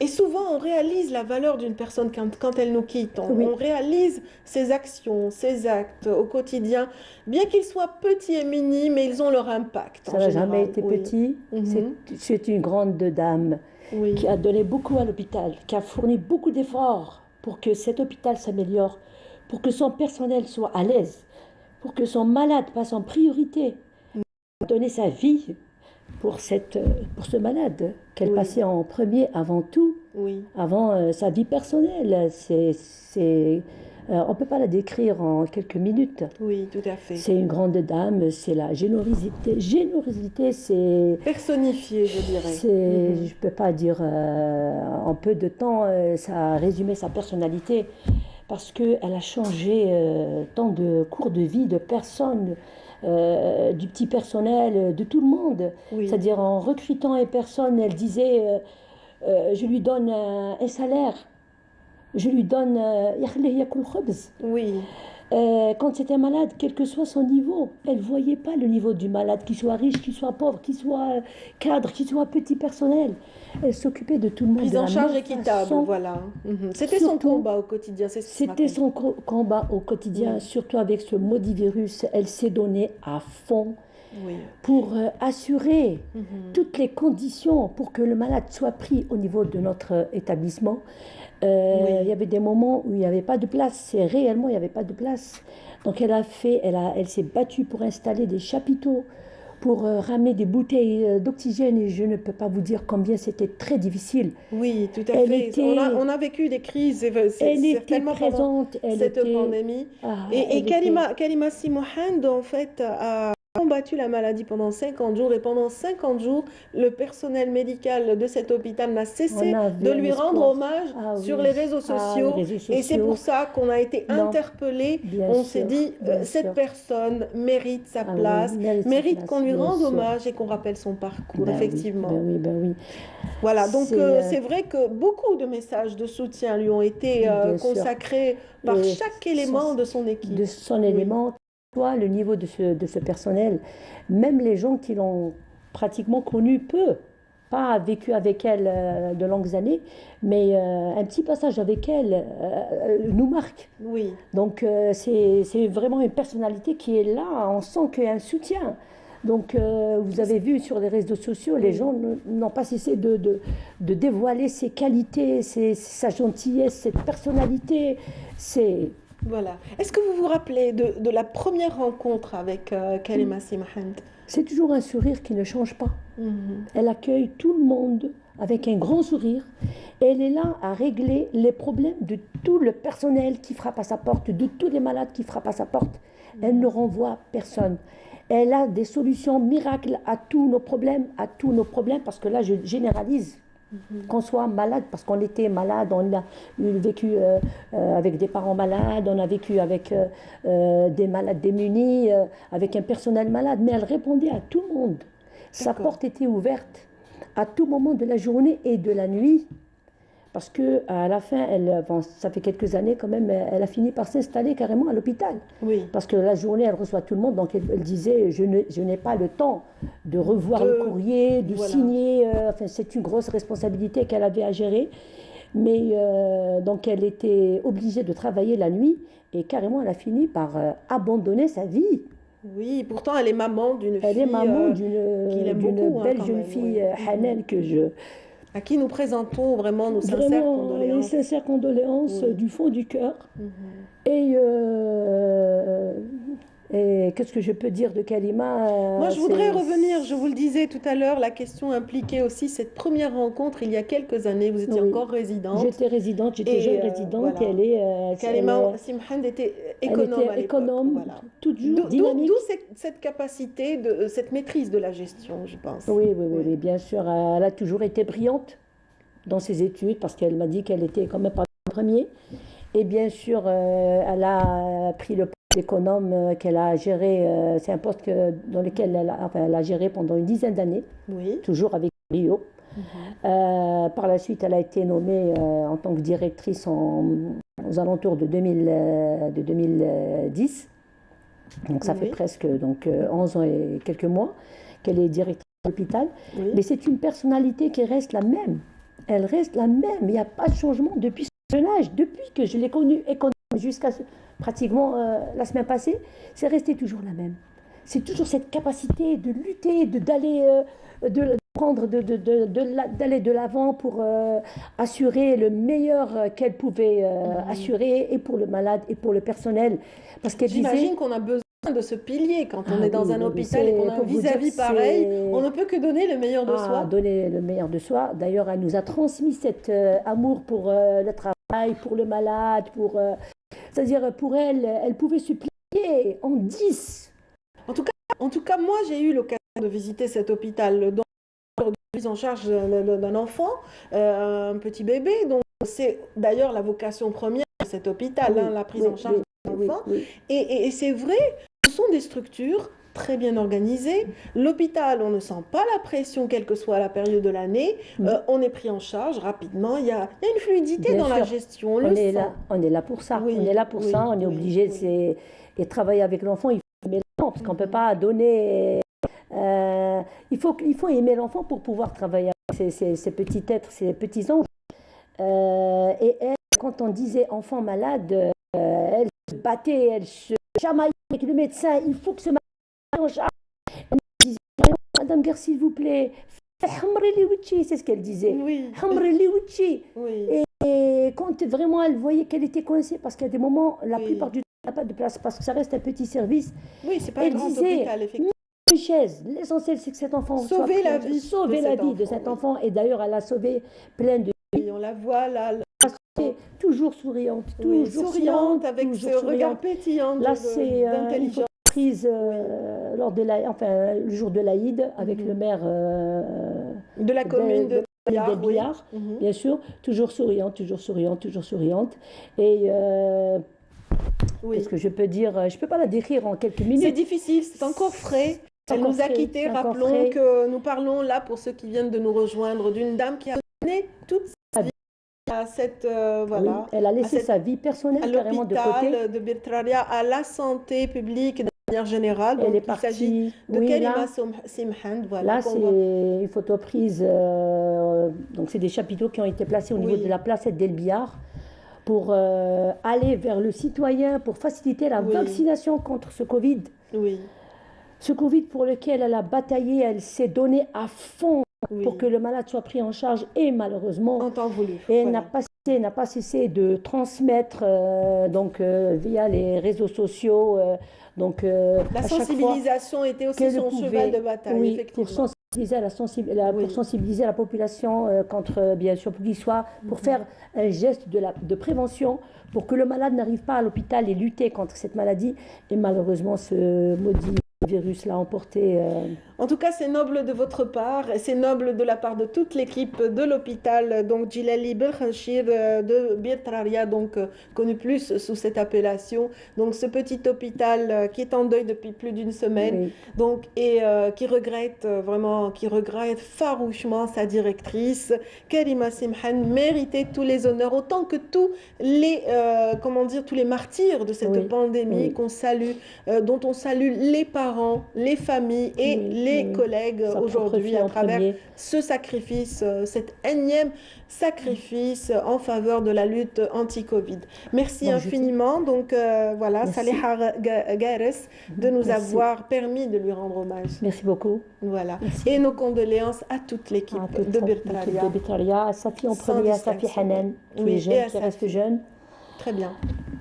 Et souvent, on réalise la valeur d'une personne quand elle nous quitte. Oui. On réalise ses actions, ses actes au quotidien. Bien qu'ils soient petits et minimes, mais ils ont leur impact. Ça en n'a général. jamais été Oui. petit. Mhm. C'est une grande dame Oui. qui a donné beaucoup à l'hôpital, qui a fourni beaucoup d'efforts pour que cet hôpital s'améliore, pour que son personnel soit à l'aise, pour que son malade passe en priorité. Elle a donné sa vie pour ce malade qu'elle Oui. passait en premier avant tout, Oui. avant sa vie personnelle. On ne peut pas la décrire en quelques minutes. Oui, tout à fait. C'est une grande dame, c'est la générosité. Générosité, c'est... Personnifié, je dirais. Je ne peux pas dire en peu de temps, ça a résumé sa personnalité, parce qu'elle a changé tant de cours de vie de personnes, du petit personnel, de tout le monde. Oui. C'est-à-dire en recrutant une personne, elle disait, je lui donne un salaire, je lui donne... يخليه ياكل خبز. Oui. Quand c'était malade, quel que soit son niveau, elle ne voyait pas le niveau du malade, qu'il soit riche, qu'il soit pauvre, qu'il soit cadre, qu'il soit petit personnel. Elle s'occupait de tout le monde. Prise de en la charge même équitable, façon. voilà. C'était son Surtout- combat au quotidien, c'est ce que C'était ça son combat au quotidien, Oui. surtout avec ce maudit virus. Elle s'est donnée à fond raconte. Oui. pour assurer Mhm. toutes les conditions pour que le malade soit pris au niveau de notre établissement. Oui. Il y avait des moments où il n'y avait pas de place, c'est réellement il n'y avait pas de place. Donc elle s'est battue pour installer des chapiteaux, pour ramener des bouteilles d'oxygène, et je ne peux pas vous dire combien c'était très difficile. Oui, tout à Elle fait. était- On a vécu des crises, Elle était certainement pendant présente, elle cette était... pandémie. Ah, Et elle était- Karima Simohan, en fait, a combattu la maladie pendant 50 jours. Et pendant 50 jours, le personnel médical de cet hôpital n'a cessé On avait de un lui rendre espoir. hommage Ah oui. sur les réseaux Ah, sociaux. les réseaux Et c'est sociaux. pour ça qu'on a été Non. interpellés. Bien On s'est sûr, dit, bien cette sûr. personne mérite sa Ah oui, place, mérite sa mérite place, qu'on lui bien rende sûr. hommage et qu'on rappelle son parcours, Ben oui, effectivement. ben oui. Voilà, donc C'est, c'est vrai que beaucoup de messages de soutien lui ont été Bien sûr. consacrés par Et chaque élément de son équipe. De son Oui. élément, toi, le niveau de ce personnel, même les gens qui l'ont pratiquement connue peu, pas vécu avec elle de longues années, mais un petit passage avec elle nous marque. Oui, Donc c'est vraiment une personnalité qui est là, on sent qu'il y a un soutien. Donc vous avez vu sur les réseaux sociaux, les Oui. gens n'ont pas cessé de dévoiler ses qualités, sa gentillesse, cette personnalité. C'est... voilà. Est-ce que vous vous rappelez de la première rencontre avec Karima Simohan? C'est toujours un sourire qui ne change pas. Mhm. Elle accueille tout le monde avec un grand sourire. Et elle est là à régler les problèmes de tout le personnel qui frappe à sa porte, de tous les malades qui frappent à sa porte. Elle ne renvoie personne. Elle a des solutions miracles à tous nos problèmes, parce que là, je généralise. Qu'on soit malade, parce qu'on était malade, on a vécu avec des parents malades, on a vécu avec des malades démunis, avec un personnel malade, mais elle répondait à tout le monde. Sa D'accord. porte était ouverte à tout moment de la journée et de la nuit, parce que à la fin, ça fait quelques années quand même, elle a fini par s'installer carrément à l'hôpital. Oui, Parce que la journée, elle reçoit tout le monde, donc elle disait, je n'ai pas le temps de revoir le courrier, de voilà. signer, enfin c'est une grosse responsabilité qu'elle avait à gérer, mais donc elle était obligée de travailler la nuit, et carrément elle a fini par abandonner sa vie. oui. Pourtant, elle est maman d'une Elle fille est maman qu'il aime d'une beaucoup, hein, belle quand jeune même, fille, oui. Hanan, À qui nous présentons vraiment nos sincères vraiment les condoléances. sincères condoléances Oui. du fond du cœur. Mhm. Et Et qu'est-ce que je peux dire de Kalima? Moi, je voudrais revenir, je vous le disais tout à l'heure, la question impliquait aussi cette première rencontre il y a quelques années. Vous étiez Oui. encore résidente. J'étais résidente, j'étais Et, jeune résidente voilà. et elle Kalima Simhand était économe à l'époque. économe, Voilà. toujours dynamique. D'où cette capacité, cette maîtrise de la gestion, je pense. Oui, bien sûr. Elle a toujours été brillante dans ses études parce qu'elle m'a dit qu'elle était quand même pas en premier. Et bien sûr, elle a pris le poste d'économe qu'elle a géré. C'est un poste dans lequel elle a géré pendant une dizaine d'années, toujours avec brio. Par la suite, elle a été nommée en tant que directrice aux alentours de 2010. Donc ça fait presque 11 ans et quelques mois qu'elle est directrice de l'hôpital. Mais c'est une personnalité qui reste la même. Elle reste la même. Il n'y a pas de changement depuis son jeune âge. Depuis que je l'ai connue économe jusqu'à pratiquement la semaine passée, c'est resté toujours la même. C'est toujours cette capacité de lutter, d'aller de l'avant pour assurer le meilleur qu'elle pouvait assurer, et pour le malade et pour le personnel. Parce qu'elle J'imagine qu'on a besoin de ce pilier quand on est dans un hôpital et qu'on a un vis-à-vis pareil. On ne peut que donner le meilleur de soi. Donner le meilleur de soi. D'ailleurs, elle nous a transmis cet amour pour le travail, pour le malade, c'est-à-dire pour elle, elle pouvait se plier en 10. En tout cas, moi, j'ai eu l'occasion de visiter cet hôpital dans de prise en charge d'un enfant, un petit bébé. Donc, c'est d'ailleurs la vocation première de cet hôpital, la prise en charge d'un enfant. Et c'est vrai, ce sont des structures très bien organisées. L'hôpital, on ne sent pas la pression, quelle que soit la période de l'année. On est pris en charge rapidement. Il y a une fluidité dans la gestion. On est là pour ça. On est là pour ça. On est obligé de travailler avec l'enfant. Il faut aimer l'enfant parce qu'on ne peut pas donner. Il faut aimer l'enfant pour pouvoir travailler avec ces petits êtres, ces petits anges. Et elle, quand on disait enfant malade, elle se battait, elle se chamaillait avec le médecin. Il faut que ce malade soit en charge. Elle me disait, Madame Guerre, s'il vous plaît, c'est ce qu'elle disait. Et quand vraiment elle voyait qu'elle était coincée, parce qu'à des moments, la plupart du temps, elle n'a pas de place, parce que ça reste un petit service. C'est pas un grand hôpital, effectivement. Une chaise. L'essentiel, c'est que cet enfant sauver la vie de cet enfant. Et d'ailleurs, elle a sauvé plein de vies. On la voit là. Toujours souriante, souriante, avec ce regard pétillant d'intelligence. Prise lors de le jour de l'Aïd avec le maire de la commune de Billard, bien sûr, toujours souriante. Et qu'est-ce que je peux dire? Je ne peux pas la décrire en quelques minutes. C'est difficile, c'est encore frais. Elle nous a quittés. Rappelons que nous parlons là, pour ceux qui viennent de nous rejoindre, d'une dame qui a donné toute sa vie à cette elle a laissé sa vie personnelle carrément de côté. À l'hôpital de Birtraria, à la santé publique de manière générale. Elle est partie. Il s'agit de Kalima Simhand. Là, c'est une photo prise. Donc, c'est des chapiteaux qui ont été placés au niveau de la placette d'El Biar pour aller vers le citoyen, pour faciliter la vaccination contre ce Covid. Ce Covid pour lequel elle a bataillé, elle s'est donnée à fond pour que le malade soit pris en charge, et malheureusement, en temps voulu. Et elle n'a pas cessé de transmettre via les réseaux sociaux. La sensibilisation était aussi son cheval de bataille, effectivement. Pour sensibiliser la population contre, bien sûr, pour qu'il soit, pour faire un geste de prévention, pour que le malade n'arrive pas à l'hôpital et lutter contre cette maladie. Et malheureusement, ce maudit virus l'a emporté. En tout cas, c'est noble de votre part, et c'est noble de la part de toute l'équipe de l'hôpital, donc Djilali Belkhachir de Birtraria, donc connu plus sous cette appellation. Donc ce petit hôpital qui est en deuil depuis plus d'une semaine, donc et qui regrette farouchement sa directrice. Kalima Simhand méritait tous les honneurs, autant que tous les tous les martyrs de cette pandémie qu'on salue, dont on salue les parents, les familles et les collègues aujourd'hui à travers ce sacrifice, cet énième sacrifice en faveur de la lutte anti-Covid. Merci infiniment. Donc Saliha Gares de nous avoir permis de lui rendre hommage. Merci beaucoup. Voilà. Et nos condoléances à toute l'équipe de Birtraria. À Safi en premier, à Safi Hanan, qui est jeune, qui reste jeune. Très bien.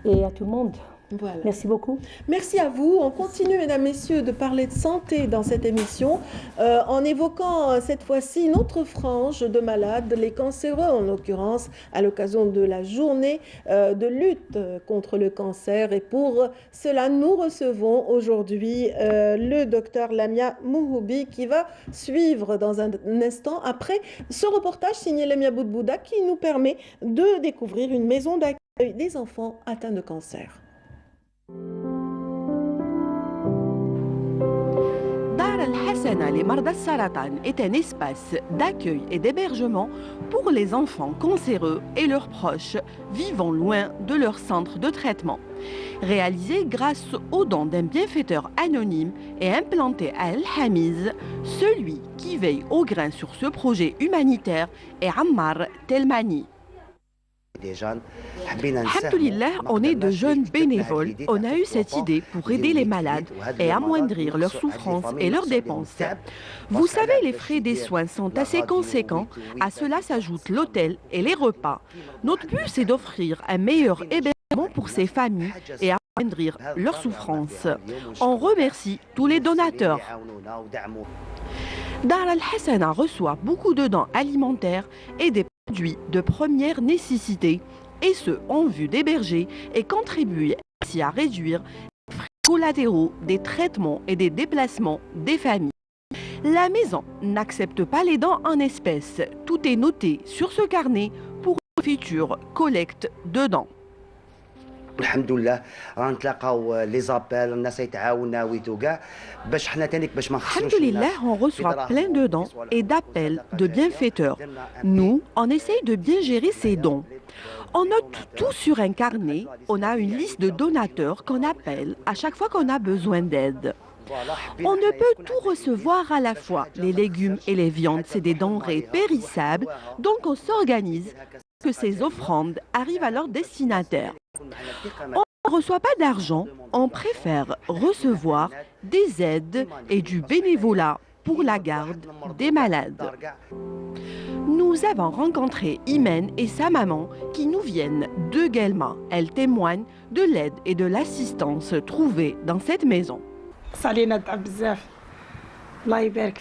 Et à tout le monde. Voilà. Merci beaucoup. Merci à vous. On continue, mesdames, messieurs, de parler de santé dans cette émission en évoquant cette fois-ci une autre frange de malades, les cancéreux en l'occurrence, à l'occasion de la journée de lutte contre le cancer. Et pour cela, nous recevons aujourd'hui le docteur Lamia Mouhoubi qui va suivre dans un instant après ce reportage signé Lamia Boudbouda qui nous permet de découvrir une maison d'accueil des enfants atteints de cancer. Dar al-Hassana les Marda Saratan est un espace d'accueil et d'hébergement pour les enfants cancéreux et leurs proches vivant loin de leur centre de traitement. Réalisé grâce aux dons d'un bienfaiteur anonyme et implanté à El Hamiz, celui qui veille au grain sur ce projet humanitaire est Ammar Telmani. Alhamdulillah, on est de jeunes bénévoles. On a eu cette idée pour aider les malades et amoindrir leurs souffrances et leurs dépenses. Vous savez, les frais des soins sont assez conséquents. À cela s'ajoutent l'hôtel et les repas. Notre but, c'est d'offrir un meilleur hébergement pour ces familles et amoindrir leurs souffrances. On remercie tous les donateurs. Dar al-Hassana reçoit beaucoup de dons alimentaires et des produits de première nécessité, et ce en vue d'héberger et contribuer ainsi à réduire les frais collatéraux des traitements et des déplacements des familles. La maison n'accepte pas les dons en espèces. Tout est noté sur ce carnet pour une future collecte de dons. الحمد لله غنتلاقاو لي زابيل الناس يتعاونوا ويتو كاع باش حنا تانيك باش ما نخسروش. Alhamdulillah, on reçoit plein de dons et d'appels de bienfaiteurs. Nous, on essaye de bien gérer ces dons. On note tout sur un carnet. On a une liste de donateurs qu'on appelle à chaque fois qu'on a besoin d'aide. On ne peut tout recevoir à la fois. Les légumes et les viandes, c'est des denrées périssables, donc on s'organise pour que ces offrandes arrivent à leur destinataire. On ne reçoit pas d'argent, on préfère recevoir des aides et du bénévolat pour la garde des malades. Nous avons rencontré Imen et sa maman qui nous viennent de Guelma. Elles témoignent de l'aide et de l'assistance trouvée dans cette maison.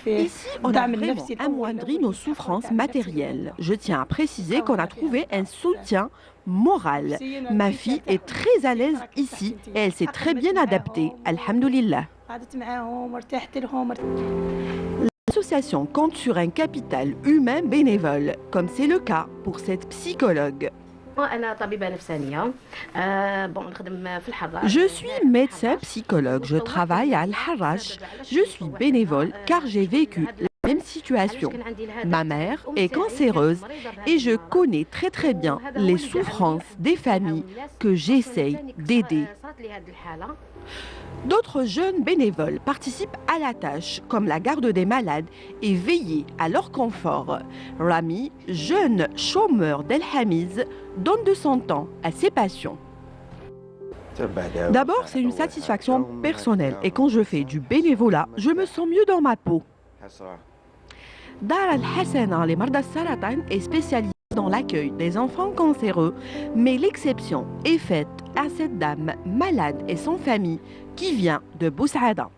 Ici, on a vraiment amoindri nos souffrances matérielles. Je tiens à préciser qu'on a trouvé un soutien moral. Ma fille est très à l'aise ici et elle s'est très bien adaptée. Alhamdulillah. L'association compte sur un capital humain bénévole, comme c'est le cas pour cette psychologue. Je suis médecin psychologue, je travaille à Al-Harrach. Je suis bénévole car j'ai vécu la même situation. Ma mère est cancéreuse et je connais très très bien les souffrances des familles que j'essaye d'aider. D'autres jeunes bénévoles participent à la tâche, comme la garde des malades et veiller à leur confort. Rami, jeune chômeur d'El Hamiz, donne de son temps à ses passions. D'abord, c'est une satisfaction personnelle et quand je fais du bénévolat, je me sens mieux dans ma peau. Dar al-Hassana les Marda Saratan est spécialisée dans l'accueil des enfants cancéreux, mais l'exception est faite à cette dame malade et son famille qui vient de Boussaada.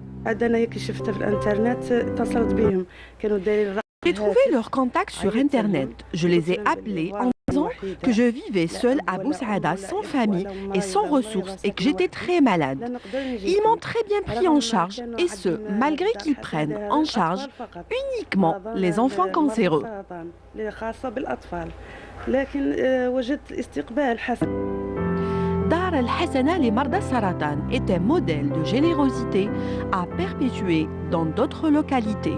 J'ai trouvé leur contact sur Internet. Je les ai appelés en disant que je vivais seule à Boussaada, sans famille et sans ressources et que j'étais très malade. Ils m'ont très bien pris en charge et ce, malgré qu'ils prennent en charge uniquement les enfants cancéreux. Dar al-Hassana les Marda Saratan est un modèle de générosité à perpétuer dans d'autres localités.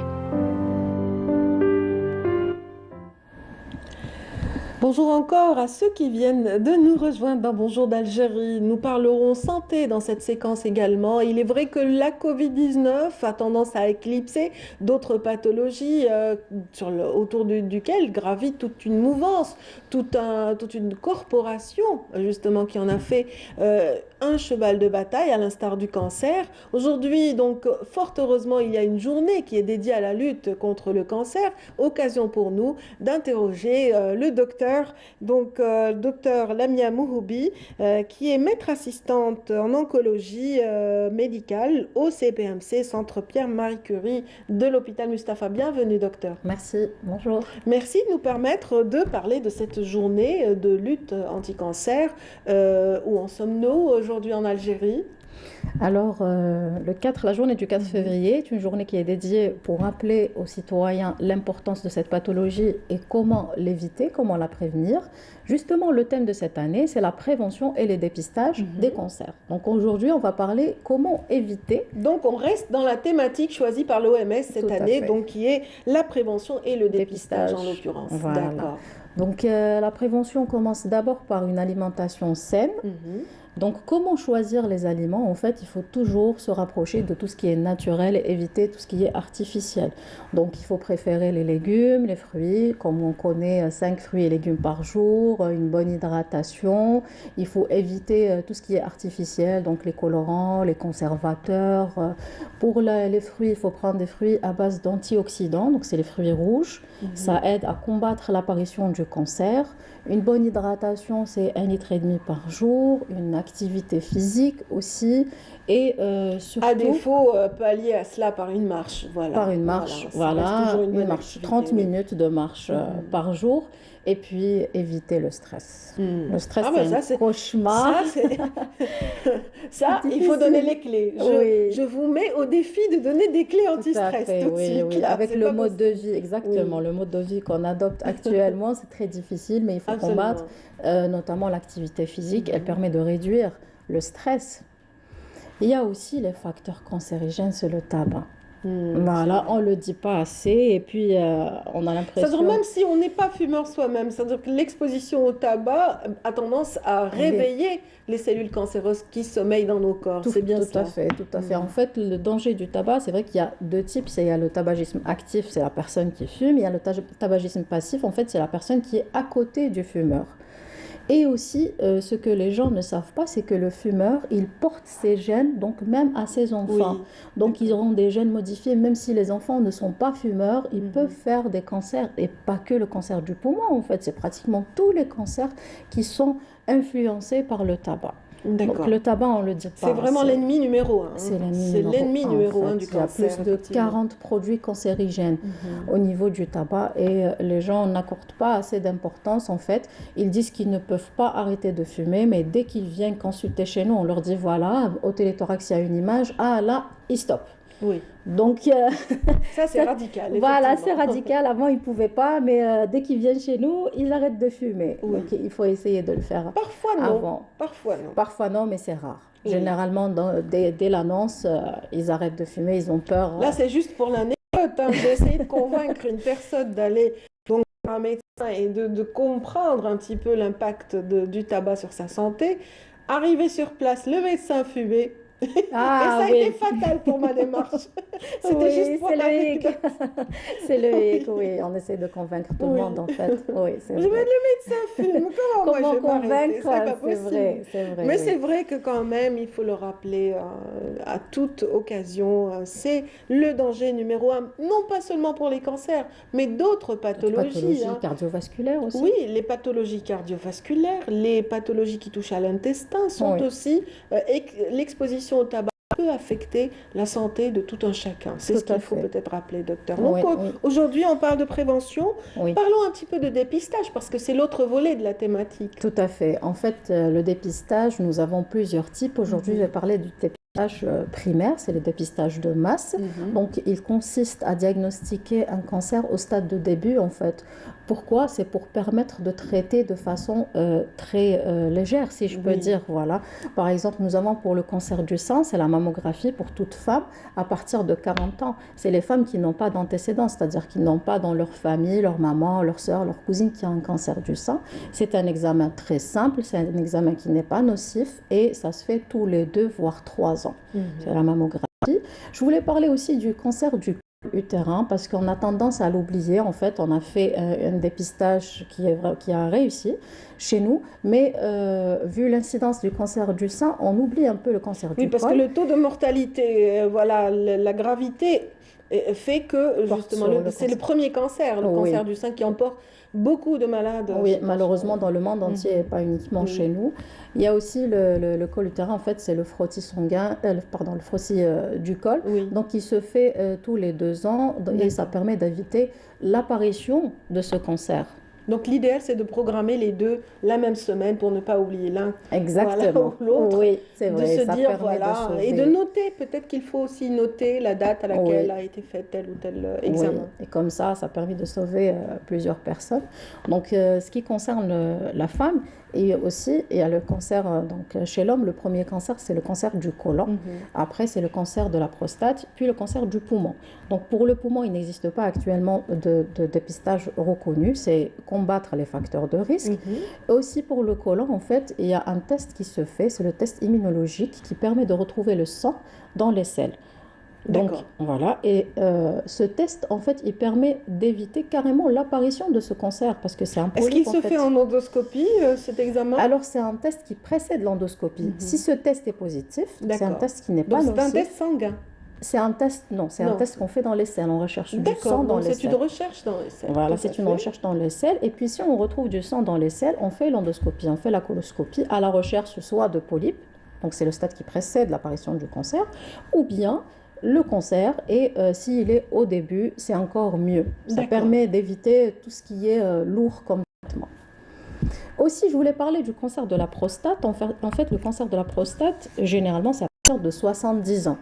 Bonjour encore à ceux qui viennent de nous rejoindre dans Bonjour d'Algérie. Nous parlerons santé dans cette séquence également. Il est vrai que la Covid-19 a tendance à éclipser d'autres pathologies autour duquel gravite toute une mouvance, toute une corporation justement qui en a fait un cheval de bataille à l'instar du cancer. Aujourd'hui, donc, fort heureusement, il y a une journée qui est dédiée à la lutte contre le cancer. Occasion pour nous d'interroger le docteur docteur, docteur Lamia Mouhoubi, qui est maître assistante en oncologie médicale au CPMC, Centre Pierre-Marie Curie de l'hôpital Mustapha. Bienvenue, docteur. Merci, bonjour. Merci de nous permettre de parler de cette journée de lutte anti-cancer. Où en sommes-nous aujourd'hui en Algérie? Alors, la journée du 4 février est une journée qui est dédiée pour rappeler aux citoyens l'importance de cette pathologie et comment l'éviter, comment la prévenir. Justement, le thème de cette année, c'est la prévention et les dépistages des cancers. Donc aujourd'hui, on va parler comment éviter. Donc on reste dans la thématique choisie par l'OMS cette année, donc qui est la prévention et le dépistage en l'occurrence. Voilà. D'accord. Donc la prévention commence d'abord par une alimentation saine. Donc, comment choisir les aliments? En fait, il faut toujours se rapprocher de tout ce qui est naturel et éviter tout ce qui est artificiel. Donc, il faut préférer les légumes, les fruits, comme on connaît 5 fruits et légumes par jour, une bonne hydratation. Il faut éviter tout ce qui est artificiel, donc les colorants, les conservateurs. Pour les fruits, il faut prendre des fruits à base d'antioxydants, donc c'est les fruits rouges. Ça aide à combattre l'apparition du cancer. Une bonne hydratation, c'est 1,5 litre par jour, une activité physique aussi, et surtout... À défaut, pallier à cela par une marche, voilà. Par une marche, voilà, une marche, 30 minutes de marche par jour, et puis éviter le stress. Le stress, c'est un cauchemar. Ça, il faut donner les clés. Je vous mets au défi de donner des clés anti-stress tout de suite. Oui. Avec le mode de vie, exactement, le mode de vie qu'on adopte actuellement, c'est très difficile, mais il faut combattre, notamment l'activité physique. Elle permet de réduire le stress. Il y a aussi les facteurs cancérigènes, c'est le tabac. Voilà, on ne le dit pas assez et puis on a l'impression... C'est-à-dire même si on n'est pas fumeur soi-même, c'est-à-dire que l'exposition au tabac a tendance à réveiller les cellules cancéreuses qui sommeillent dans nos corps. C'est bien ça. Tout à fait. En fait, le danger du tabac, c'est vrai qu'il y a deux types. Il y a le tabagisme actif, c'est la personne qui fume. Il y a le tabagisme passif, en fait, c'est la personne qui est à côté du fumeur. Et aussi, ce que les gens ne savent pas, c'est que le fumeur, il porte ses gènes, donc même à ses enfants. Donc, ils auront des gènes modifiés, même si les enfants ne sont pas fumeurs, ils peuvent faire des cancers, et pas que le cancer du poumon, en fait, c'est pratiquement tous les cancers qui sont influencés par le tabac. Donc le tabac, on ne le dit pas. C'est vraiment l'ennemi numéro 1. C'est l'ennemi numéro 1 du cancer. Il y a plus de 40 produits cancérigènes au niveau du tabac et les gens n'accordent pas assez d'importance en fait. Ils disent qu'ils ne peuvent pas arrêter de fumer, mais dès qu'ils viennent consulter chez nous, on leur dit voilà, au téléthorax, il y a une image, ah là, ils stoppent. Oui. Donc, ça, c'est radical. Voilà, c'est radical. Avant, ils ne pouvaient pas, mais dès qu'ils viennent chez nous, ils arrêtent de fumer. Donc, il faut essayer de le faire. Parfois, non. Avant. Parfois, non, mais c'est rare. Généralement, dès l'annonce, ils arrêtent de fumer, ils ont peur. Là, c'est juste pour l'anecdote. J'ai essayé de convaincre une personne d'aller donc à un médecin et de comprendre un petit peu l'impact du tabac sur sa santé. Arrivé sur place, le médecin fumait. Et ça a été fatal pour ma démarche. C'était juste pour l'anecdote. C'est le hic, oui. On essaie de convaincre tout le monde, en fait. Oui, c'est vrai. Mais le médecin fume. Comment moi je vais convaincre? C'est pas possible. C'est vrai. Mais c'est vrai que quand même, il faut le rappeler à toute occasion, c'est le danger numéro 1. Non pas seulement pour les cancers, mais d'autres pathologies. Cardiovasculaires aussi. Oui, les pathologies cardiovasculaires, les pathologies qui touchent à l'intestin sont aussi l'exposition au tabac peut affecter la santé de tout un chacun. C'est ce qu'il faut peut-être rappeler, docteur. Donc aujourd'hui, on parle de prévention. Parlons un petit peu de dépistage, parce que c'est l'autre volet de la thématique. Tout à fait. En fait, le dépistage, nous avons plusieurs types. Aujourd'hui, je vais parler du dépistage primaire, c'est le dépistage de masse. Donc, il consiste à diagnostiquer un cancer au stade de début, en fait. Pourquoi? C'est pour permettre de traiter de façon très légère, si je peux dire. Voilà. Par exemple, nous avons pour le cancer du sein, c'est la mammographie pour toute femme à partir de 40 ans. C'est les femmes qui n'ont pas d'antécédents, c'est-à-dire qui n'ont pas dans leur famille, leur maman, leur soeur, leur cousine qui a un cancer du sein. C'est un examen très simple, c'est un examen qui n'est pas nocif et ça se fait tous les 2 voire 3 ans. C'est la mammographie. Je voulais parler aussi du cancer du utérin parce qu'on a tendance à l'oublier. En fait, on a fait un dépistage qui a réussi chez nous, mais vu l'incidence du cancer du sein, on oublie un peu le cancer du col. Oui, parce que le taux de mortalité, voilà, la gravité fait que justement, c'est le premier cancer, le cancer du sein qui emporte beaucoup de malades. Oui, malheureusement dans le monde entier, et pas uniquement chez nous. Il y a aussi le col utérin, en fait, c'est le frottis sanguin, le frottis du col. Donc, il se fait tous les 2 ans et ça permet d'éviter l'apparition de ce cancer. Donc l'idéal, c'est de programmer les deux la même semaine pour ne pas oublier l'un. Exactement. Voilà, ou l'autre. Oui, c'est vrai. De se dire, voilà, et de noter. Peut-être qu'il faut aussi noter la date à laquelle a été fait tel ou tel examen. Et comme ça permet de sauver plusieurs personnes. Donc, ce qui concerne la femme, et aussi, il y a le cancer, donc chez l'homme, le premier cancer, c'est le cancer du côlon. Après, c'est le cancer de la prostate, puis le cancer du poumon. Donc, pour le poumon, il n'existe pas actuellement de dépistage reconnu, c'est combattre les facteurs de risque. Aussi, pour le côlon, en fait, il y a un test qui se fait, c'est le test immunologique qui permet de retrouver le sang dans les selles. Donc voilà, et ce test, en fait, il permet d'éviter carrément l'apparition de ce cancer parce que c'est un polype. Est-ce qu'il se fait en endoscopie, cet examen? Alors, c'est un test qui précède l'endoscopie. Si ce test est positif, c'est un test qui n'est pas nocif. C'est un test sanguin? C'est un test, non, c'est un test qu'on fait dans les selles. On recherche du sang dans les selles. C'est une recherche dans les selles. Voilà, c'est une recherche dans les selles. Et puis, si on retrouve du sang dans les selles, on fait l'endoscopie, on fait la coloscopie à la recherche soit de polypes, donc c'est le stade qui précède l'apparition du cancer, ou bien le cancer, et s'il est au début, c'est encore mieux. Ça permet d'éviter tout ce qui est lourd comme traitement. Aussi, je voulais parler du cancer de la prostate. En fait, le cancer de la prostate, généralement, c'est à partir de 70 ans.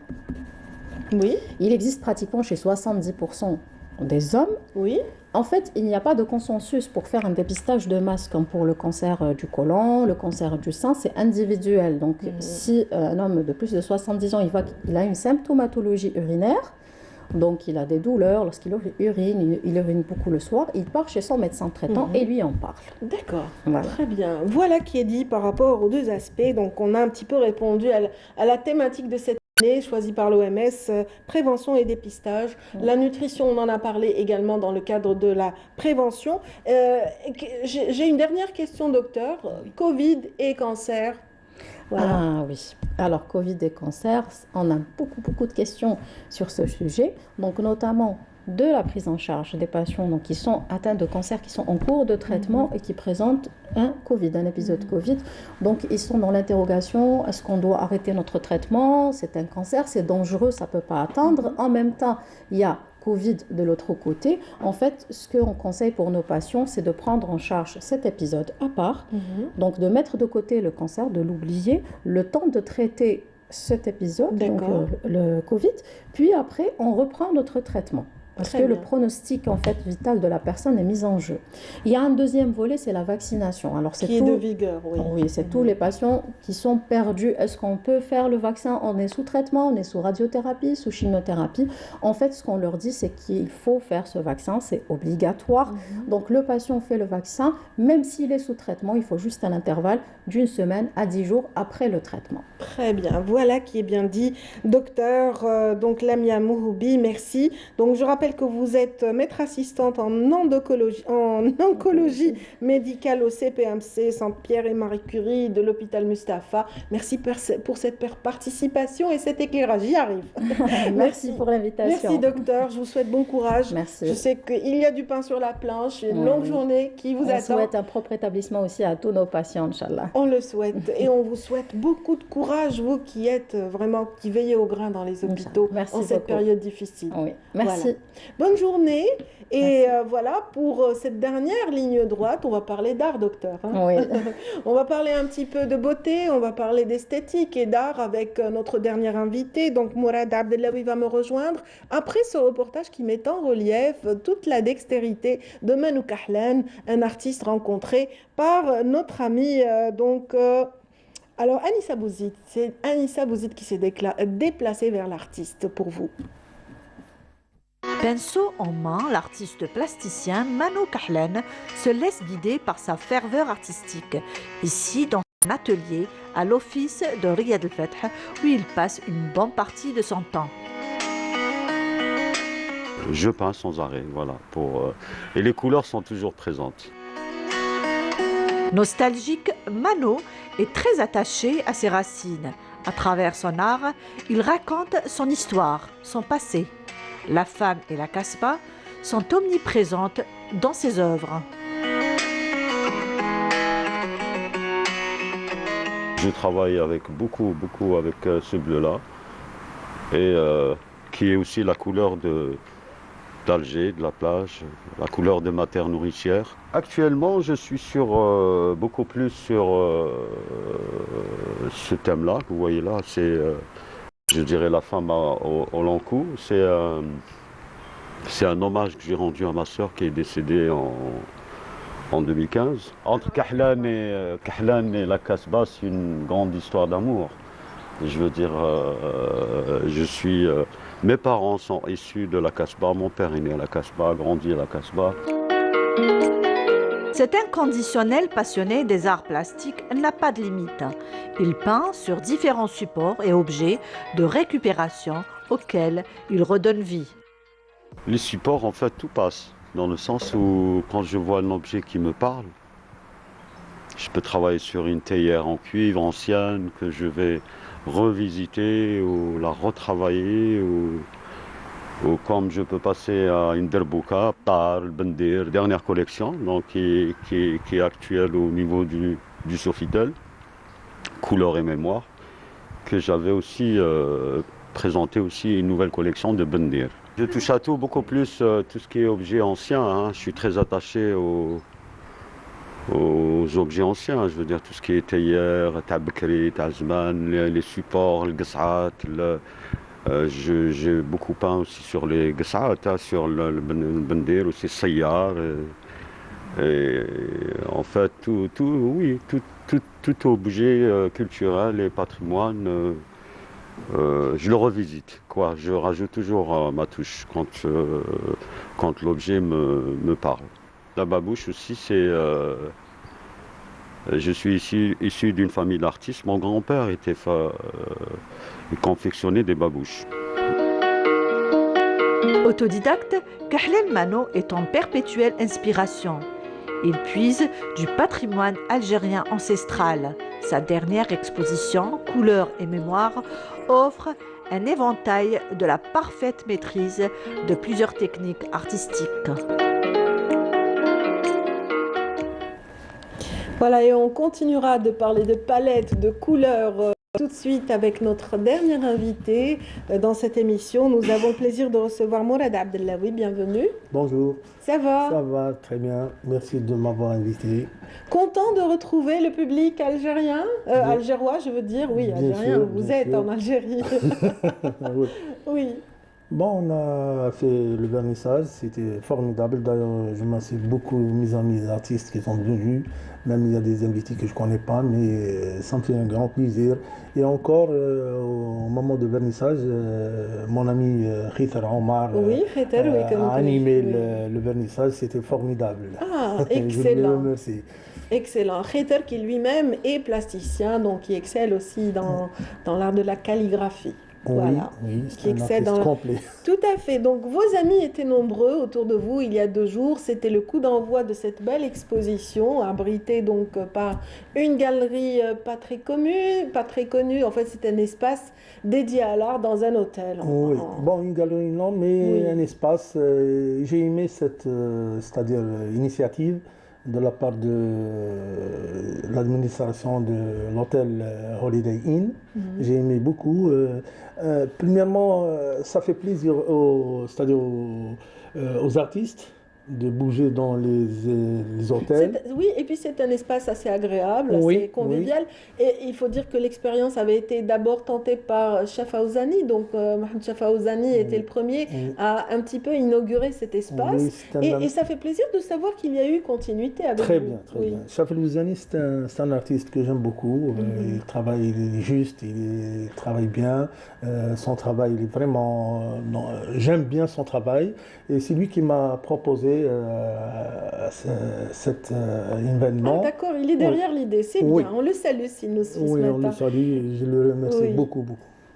Oui. Il existe pratiquement chez 70% des hommes. Oui. En fait, il n'y a pas de consensus pour faire un dépistage de masse comme pour le cancer du côlon, le cancer du sein, c'est individuel. Donc, si un homme de plus de 70 ans, il voit qu'il a une symptomatologie urinaire, donc il a des douleurs lorsqu'il urine, il urine beaucoup le soir, il part chez son médecin traitant et lui en parle. D'accord, voilà. Très bien. Voilà qui est dit par rapport aux deux aspects. Donc, on a un petit peu répondu à la thématique de cette choisi par l'OMS, prévention et dépistage. La nutrition, on en a parlé également dans le cadre de la prévention. J'ai une dernière question, docteur. Covid et cancer. Voilà. Ah oui. Alors, Covid et cancer, on a beaucoup de questions sur ce sujet. Donc, notamment de la prise en charge des patients donc, qui sont atteints de cancer, qui sont en cours de traitement et qui présentent un Covid, un épisode Covid. Donc, ils sont dans l'interrogation, est-ce qu'on doit arrêter notre traitement? C'est un cancer, c'est dangereux, ça ne peut pas attendre. En même temps, il y a Covid de l'autre côté. En fait, ce qu'on conseille pour nos patients, c'est de prendre en charge cet épisode à part, donc de mettre de côté le cancer, de l'oublier, le temps de traiter cet épisode, donc le Covid, puis après, on reprend notre traitement. Parce que le pronostic en fait vital de la personne est mis en jeu. Il y a un deuxième volet, c'est la vaccination. Alors c'est est de vigueur, oui. Oui, c'est tous les patients qui sont perdus. Est-ce qu'on peut faire le vaccin? On est sous traitement, on est sous radiothérapie, sous chimiothérapie. En fait, ce qu'on leur dit, c'est qu'il faut faire ce vaccin, c'est obligatoire. Donc le patient fait le vaccin, même s'il est sous traitement, il faut juste un intervalle d'1 semaine à 10 jours après le traitement. Très bien, voilà qui est bien dit. Docteur donc Lamia Mouhoubi, merci. Donc je rappelle que vous êtes maître assistante en oncologie médicale au CPMC, Centre Pierre et Marie Curie de l'hôpital Mustapha. Merci pour cette participation et cet éclairage. J'y arrive. Merci pour l'invitation. Merci docteur, je vous souhaite bon courage. Merci. Je sais qu'il y a du pain sur la planche, une longue journée qui vous attend. On souhaite un propre établissement aussi à tous nos patients, Inch'Allah. On le souhaite et on vous souhaite beaucoup de courage, vous qui êtes vraiment, qui veillez au grain dans les hôpitaux en cette période difficile. Oui, merci. Voilà. Bonne journée. Et voilà, pour cette dernière ligne droite, on va parler d'art, docteur. Oui. On va parler un petit peu de beauté, on va parler d'esthétique et d'art avec notre dernier invité. Donc, Mourad Abdellaoui va me rejoindre après ce reportage qui met en relief toute la dextérité de Manou Kahlan, un artiste rencontré par notre ami alors, Anissa Bouzid, c'est Anissa Bouzid qui s'est déplacée vers l'artiste pour vous. Pinceau en main, l'artiste plasticien Manou Kahlan se laisse guider par sa ferveur artistique. Ici, dans son atelier, à l'office de Riyad El-Fath, où il passe une bonne partie de son temps. Je peins sans arrêt, voilà. Et les couleurs sont toujours présentes. Nostalgique, Manou est très attaché à ses racines. À travers son art, il raconte son histoire, son passé. la femme et la kasbah sont omniprésentes dans ses œuvres. Je travaille avec beaucoup avec ce bleu-là, et qui est aussi la couleur d'Alger, de la plage, la couleur de ma terre nourricière. Actuellement, je suis beaucoup plus sur ce thème-là, que vous voyez là, c'est, je dirais, la femme au long cou. C'est un hommage que j'ai rendu à ma sœur qui est décédée en 2015. Entre Kahlan et la Kasbah, c'est une grande histoire d'amour. Je veux dire, mes parents sont issus de la Kasbah, mon père est né à la Kasbah, grandi à la Kasbah. Cet inconditionnel passionné des arts plastiques n'a pas de limite. Il peint sur différents supports et objets de récupération auxquels il redonne vie. Les supports, en fait, tout passe. Dans le sens où, quand je vois un objet qui me parle, je peux travailler sur une théière en cuivre ancienne que je vais revisiter ou la retravailler, ou comme je peux passer à une derbouka, par le Bendir, dernière collection, donc qui est actuelle au niveau du Sofitel, couleur et mémoire, que j'avais aussi présenté aussi une nouvelle collection de Bendir. Je touche à tout, beaucoup plus tout ce qui est objet ancien, hein. Je suis très attaché aux objets anciens, je veux dire tout ce qui est théière, tabkri, tazman, les supports, le gas'at, j'ai beaucoup peint aussi sur les gas'at, sur le bendir, aussi sayyar, et en fait tout objet culturel et patrimoine, je le revisite, quoi. Je rajoute toujours ma touche quand l'objet me parle. La babouche aussi, je suis issu d'une famille d'artistes. Mon grand-père il confectionnait des babouches. Autodidacte, Kahlan Mano est en perpétuelle inspiration. Il puise du patrimoine algérien ancestral. Sa dernière exposition, Couleurs et mémoire, offre un éventail de la parfaite maîtrise de plusieurs techniques artistiques. Voilà, et on continuera de parler de palettes, de couleurs tout de suite avec notre dernier invité dans cette émission. Nous avons le plaisir de recevoir Mourad Abdellaoui. Bienvenue. Bonjour. Ça va? Ça va, très bien. Merci de m'avoir invité. Content de retrouver le public algérien, algérois, je veux dire. Oui, algérien, sûr, vous êtes en Algérie. Oui. Oui. Bon, on a fait le vernissage, c'était formidable. D'ailleurs, je m'en suis beaucoup mis en mes artistes qui sont venus. Même il y a des invités que je ne connais pas, mais ça me fait un grand plaisir. Et encore, au moment de vernissage, mon ami Khiter Omar a animé le vernissage, c'était formidable. Ah, excellent. Je le remercie. Excellent. Khiter qui lui-même est plasticien, donc qui excelle aussi dans l'art de la calligraphie. Voilà, oui, qui excelle dans complet. Tout à fait. Donc vos amis étaient nombreux autour de vous il y a 2 jours. C'était le coup d'envoi de cette belle exposition, abritée donc par une galerie pas très connue. En fait, c'est un espace dédié à l'art dans un hôtel. Oui. Bon, une galerie non, mais un espace. J'ai aimé cette, c'est-à-dire initiative de la part de l'administration de l'hôtel Holiday Inn. J'ai aimé beaucoup. Premièrement, ça fait plaisir c'est-à-dire aux artistes de bouger dans les hôtels. Oui, et puis c'est un espace assez agréable, assez convivial. Oui. Et il faut dire que l'expérience avait été d'abord tentée par Chafaouzani. Donc Mohamed Chafaouzani était le premier à un petit peu inaugurer cet espace. Oui, et ça fait plaisir de savoir qu'il y a eu continuité avec très vous. Bien, très bien. Chafaouzani, c'est un artiste que j'aime beaucoup. Il travaille, il est juste, il travaille bien. Son travail, il est vraiment... j'aime bien son travail. Et c'est lui qui m'a proposé cet événement. Ah, d'accord, il est derrière l'idée, c'est bien. On le salue s'il nous suit ce matin. Oui, on le salue, je le remercie beaucoup.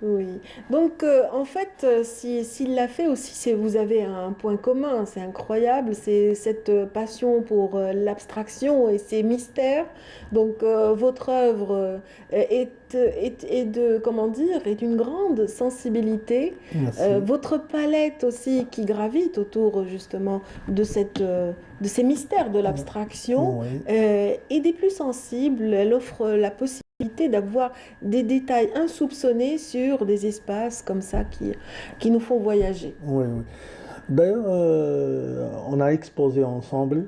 Oui. Donc, en fait, s'il l'a fait aussi, vous avez un point commun, c'est incroyable, c'est cette passion pour l'abstraction et ses mystères. Donc, votre œuvre est de, comment dire, est d'une grande sensibilité. Merci. Votre palette aussi qui gravite autour justement de ces mystères de l'abstraction Oui. est des plus sensibles. Elle offre la possibilité d'avoir des détails insoupçonnés sur des espaces comme ça qui nous font voyager. Oui, oui. D'ailleurs, on a exposé ensemble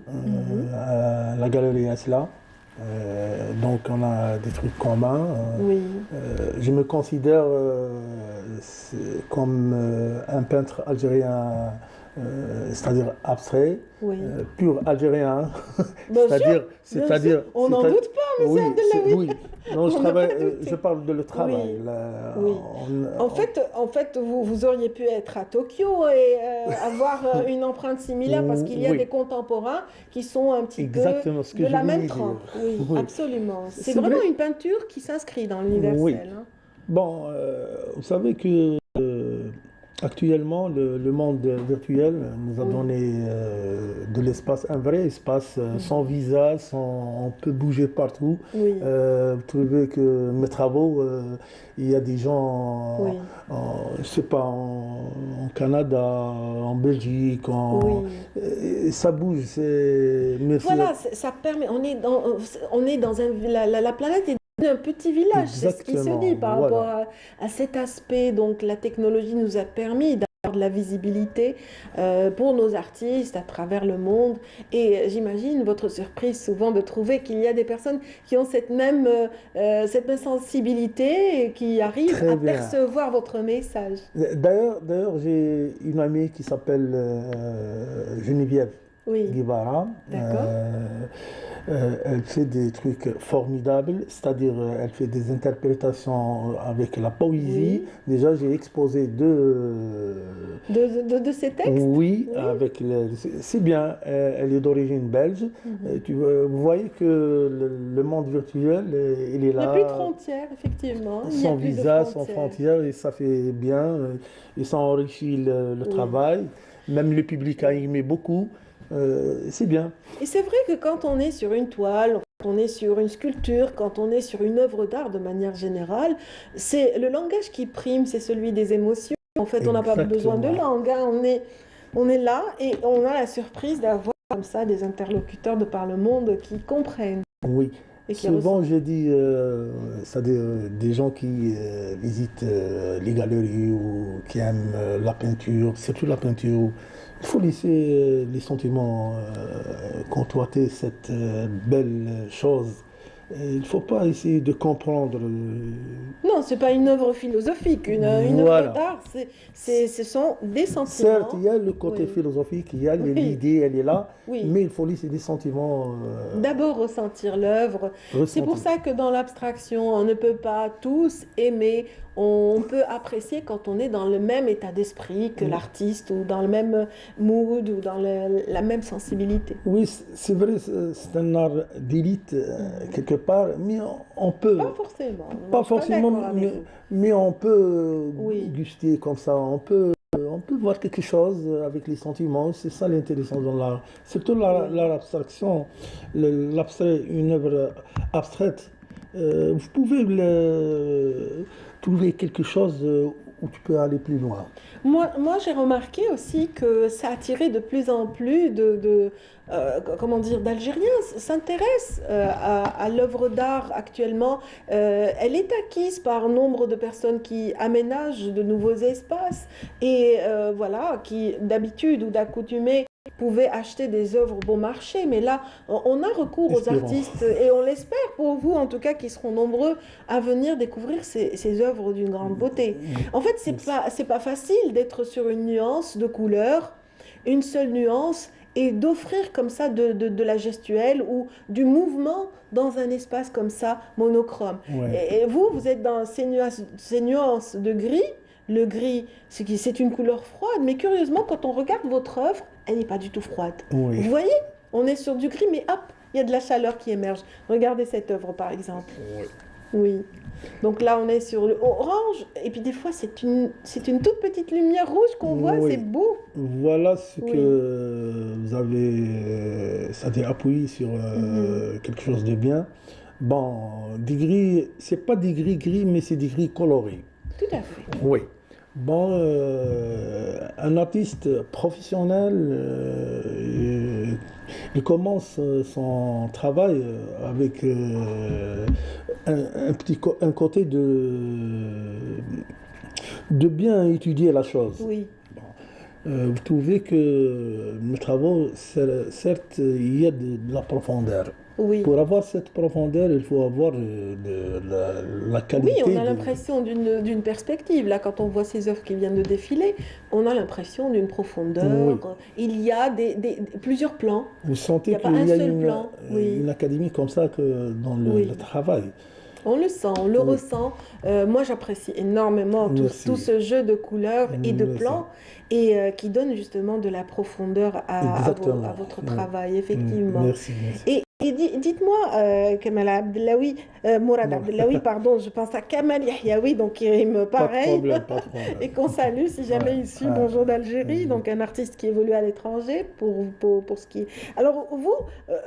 à la galerie Asla. Donc on a des trucs communs. Oui. Je me considère comme un peintre algérien, c'est-à-dire abstrait, Oui. pur algérien. Bien sûr, on n'en doute pas, monsieur oui, Abdellaoui. oui. Non, On n'a pas je parle de le travail. Oui. Oui. En fait, vous auriez pu être à Tokyo et avoir une empreinte similaire parce qu'il y a Oui. des contemporains qui sont un petit Exactement ce que peu de je la voulais même dire. trempe. Oui, Oui. absolument. C'est C'est vraiment vrai. une peinture qui s'inscrit dans l'universel. Oui. Hein. Bon, vous savez que actuellement, le monde virtuel nous a Oui. donné de l'espace, un vrai espace sans visa, on peut bouger partout. Oui. Vous trouvez que mes travaux, il y a des gens, Oui. je sais pas, en Canada, en Belgique, ça bouge. Mais Voilà, ça permet. On est dans la planète est un petit village, c'est ce qui se dit par Exactement, rapport à cet aspect. Donc la technologie nous a permis d'avoir de la visibilité pour nos artistes à travers le monde. Et j'imagine votre surprise souvent de trouver qu'il y a des personnes qui ont cette même sensibilité et qui arrivent Très à bien. percevoir votre message. D'ailleurs, j'ai une amie qui s'appelle Geneviève Oui. Guevara. D'accord. Elle fait des trucs formidables, c'est-à-dire elle fait des interprétations avec la poésie. Oui. Déjà, j'ai exposé deux. De ces textes? Oui, avec c'est bien. Elle est d'origine belge. Vous voyez que le monde virtuel, il est là. Il n'y a plus de frontières, effectivement. Il y a Sans plus de visa, sans frontières. frontières, et ça fait bien. Et ça enrichit le travail. Même le public a aimé beaucoup. C'est bien. Et c'est vrai que quand on est sur une toile, quand on est sur une sculpture, quand on est sur une œuvre d'art de manière générale, c'est le langage qui prime, c'est celui des émotions. En fait, on n'a pas besoin de langue, hein. On est là et on a la surprise d'avoir comme ça des interlocuteurs de par le monde qui comprennent. Oui. Et qui Souvent, je dis, c'est-à-dire des gens qui visitent les galeries ou qui aiment la peinture, surtout la peinture. Il faut laisser les sentiments contoiter cette belle chose. Et il ne faut pas essayer de comprendre. Non, ce n'est pas une œuvre philosophique. Une œuvre d'art, ce sont des sentiments. Certes, il y a le côté philosophique, il y a l'idée, elle est là, mais il faut laisser des sentiments. D'abord ressentir l'œuvre. C'est pour ça que dans l'abstraction, on ne peut pas tous aimer. On peut apprécier quand on est dans le même état d'esprit que l'artiste ou dans le même mood ou dans la même sensibilité. Oui, c'est vrai, c'est un art d'élite quelque part, mais on peut... Pas forcément. Pas forcément, mais on peut guster comme ça, on peut voir quelque chose avec les sentiments, c'est ça l'intéressant dans l'art. Surtout l'art abstraction, l'abstrait, une œuvre abstraite, vous pouvez trouver quelque chose où tu peux aller plus loin. Moi j'ai remarqué aussi que ça attirait de plus en plus comment dire, d'Algériens s'intéressent à l'œuvre d'art actuellement. Elle est acquise par nombre de personnes qui aménagent de nouveaux espaces et voilà, qui d'habitude ou d'accoutumée pouvaient acheter des œuvres bon marché, mais là, on a recours aux artistes et on l'espère pour vous, en tout cas, qui seront nombreux à venir découvrir ces œuvres d'une grande beauté. En fait, c'est pas facile d'être sur une nuance de couleur, une seule nuance, et d'offrir comme ça de la gestuelle ou du mouvement dans un espace comme ça, monochrome. Ouais. Et vous êtes dans ces nuances de gris. Le gris, c'est une couleur froide, mais curieusement, quand on regarde votre œuvre, elle n'est pas du tout froide. Oui. Vous voyez, on est sur du gris, mais hop, il y a de la chaleur qui émerge. Regardez cette œuvre, par exemple. Oui. Oui. Donc là, on est sur le orange, et puis des fois, c'est une toute petite lumière rouge qu'on voit, Oui. c'est beau. Voilà ce Oui. que vous avez, c'est-à-dire appuyé sur quelque chose de bien. Bon, des gris, c'est pas des gris gris, mais c'est des gris colorés. Tout à fait. Oui. Bon, un artiste professionnel, il commence son travail avec un côté de bien étudier la chose. Oui. Vous trouvez que mes travaux, certes, il y a de la profondeur. Oui. Pour avoir cette profondeur, il faut avoir la qualité. Oui, on a l'impression d'une perspective. Là, quand on voit ces œuvres qui viennent de défiler, on a l'impression d'une profondeur. Oui. Il y a plusieurs plans. Vous sentez Il n'y a pas qu'il un y a seul plan. Oui. une académie comme ça que dans Oui. le travail. On le sent, on le Oui. ressent. Moi, j'apprécie énormément Merci. tout ce jeu de couleurs et de Merci. plans et qui donne justement de la profondeur à Exactement. votre Oui. travail, effectivement. Merci, merci. Et dites-moi, Kamal Abdellaoui, Mourad Abdellaoui, pardon, je pense à Kamal Yahyaoui, donc il me Pas de pareil, problème, pas de problème. et qu'on salue si jamais Ouais, il suit ouais. Bonjour d'Algérie, donc un artiste qui évolue à l'étranger pour ce qui est. Alors,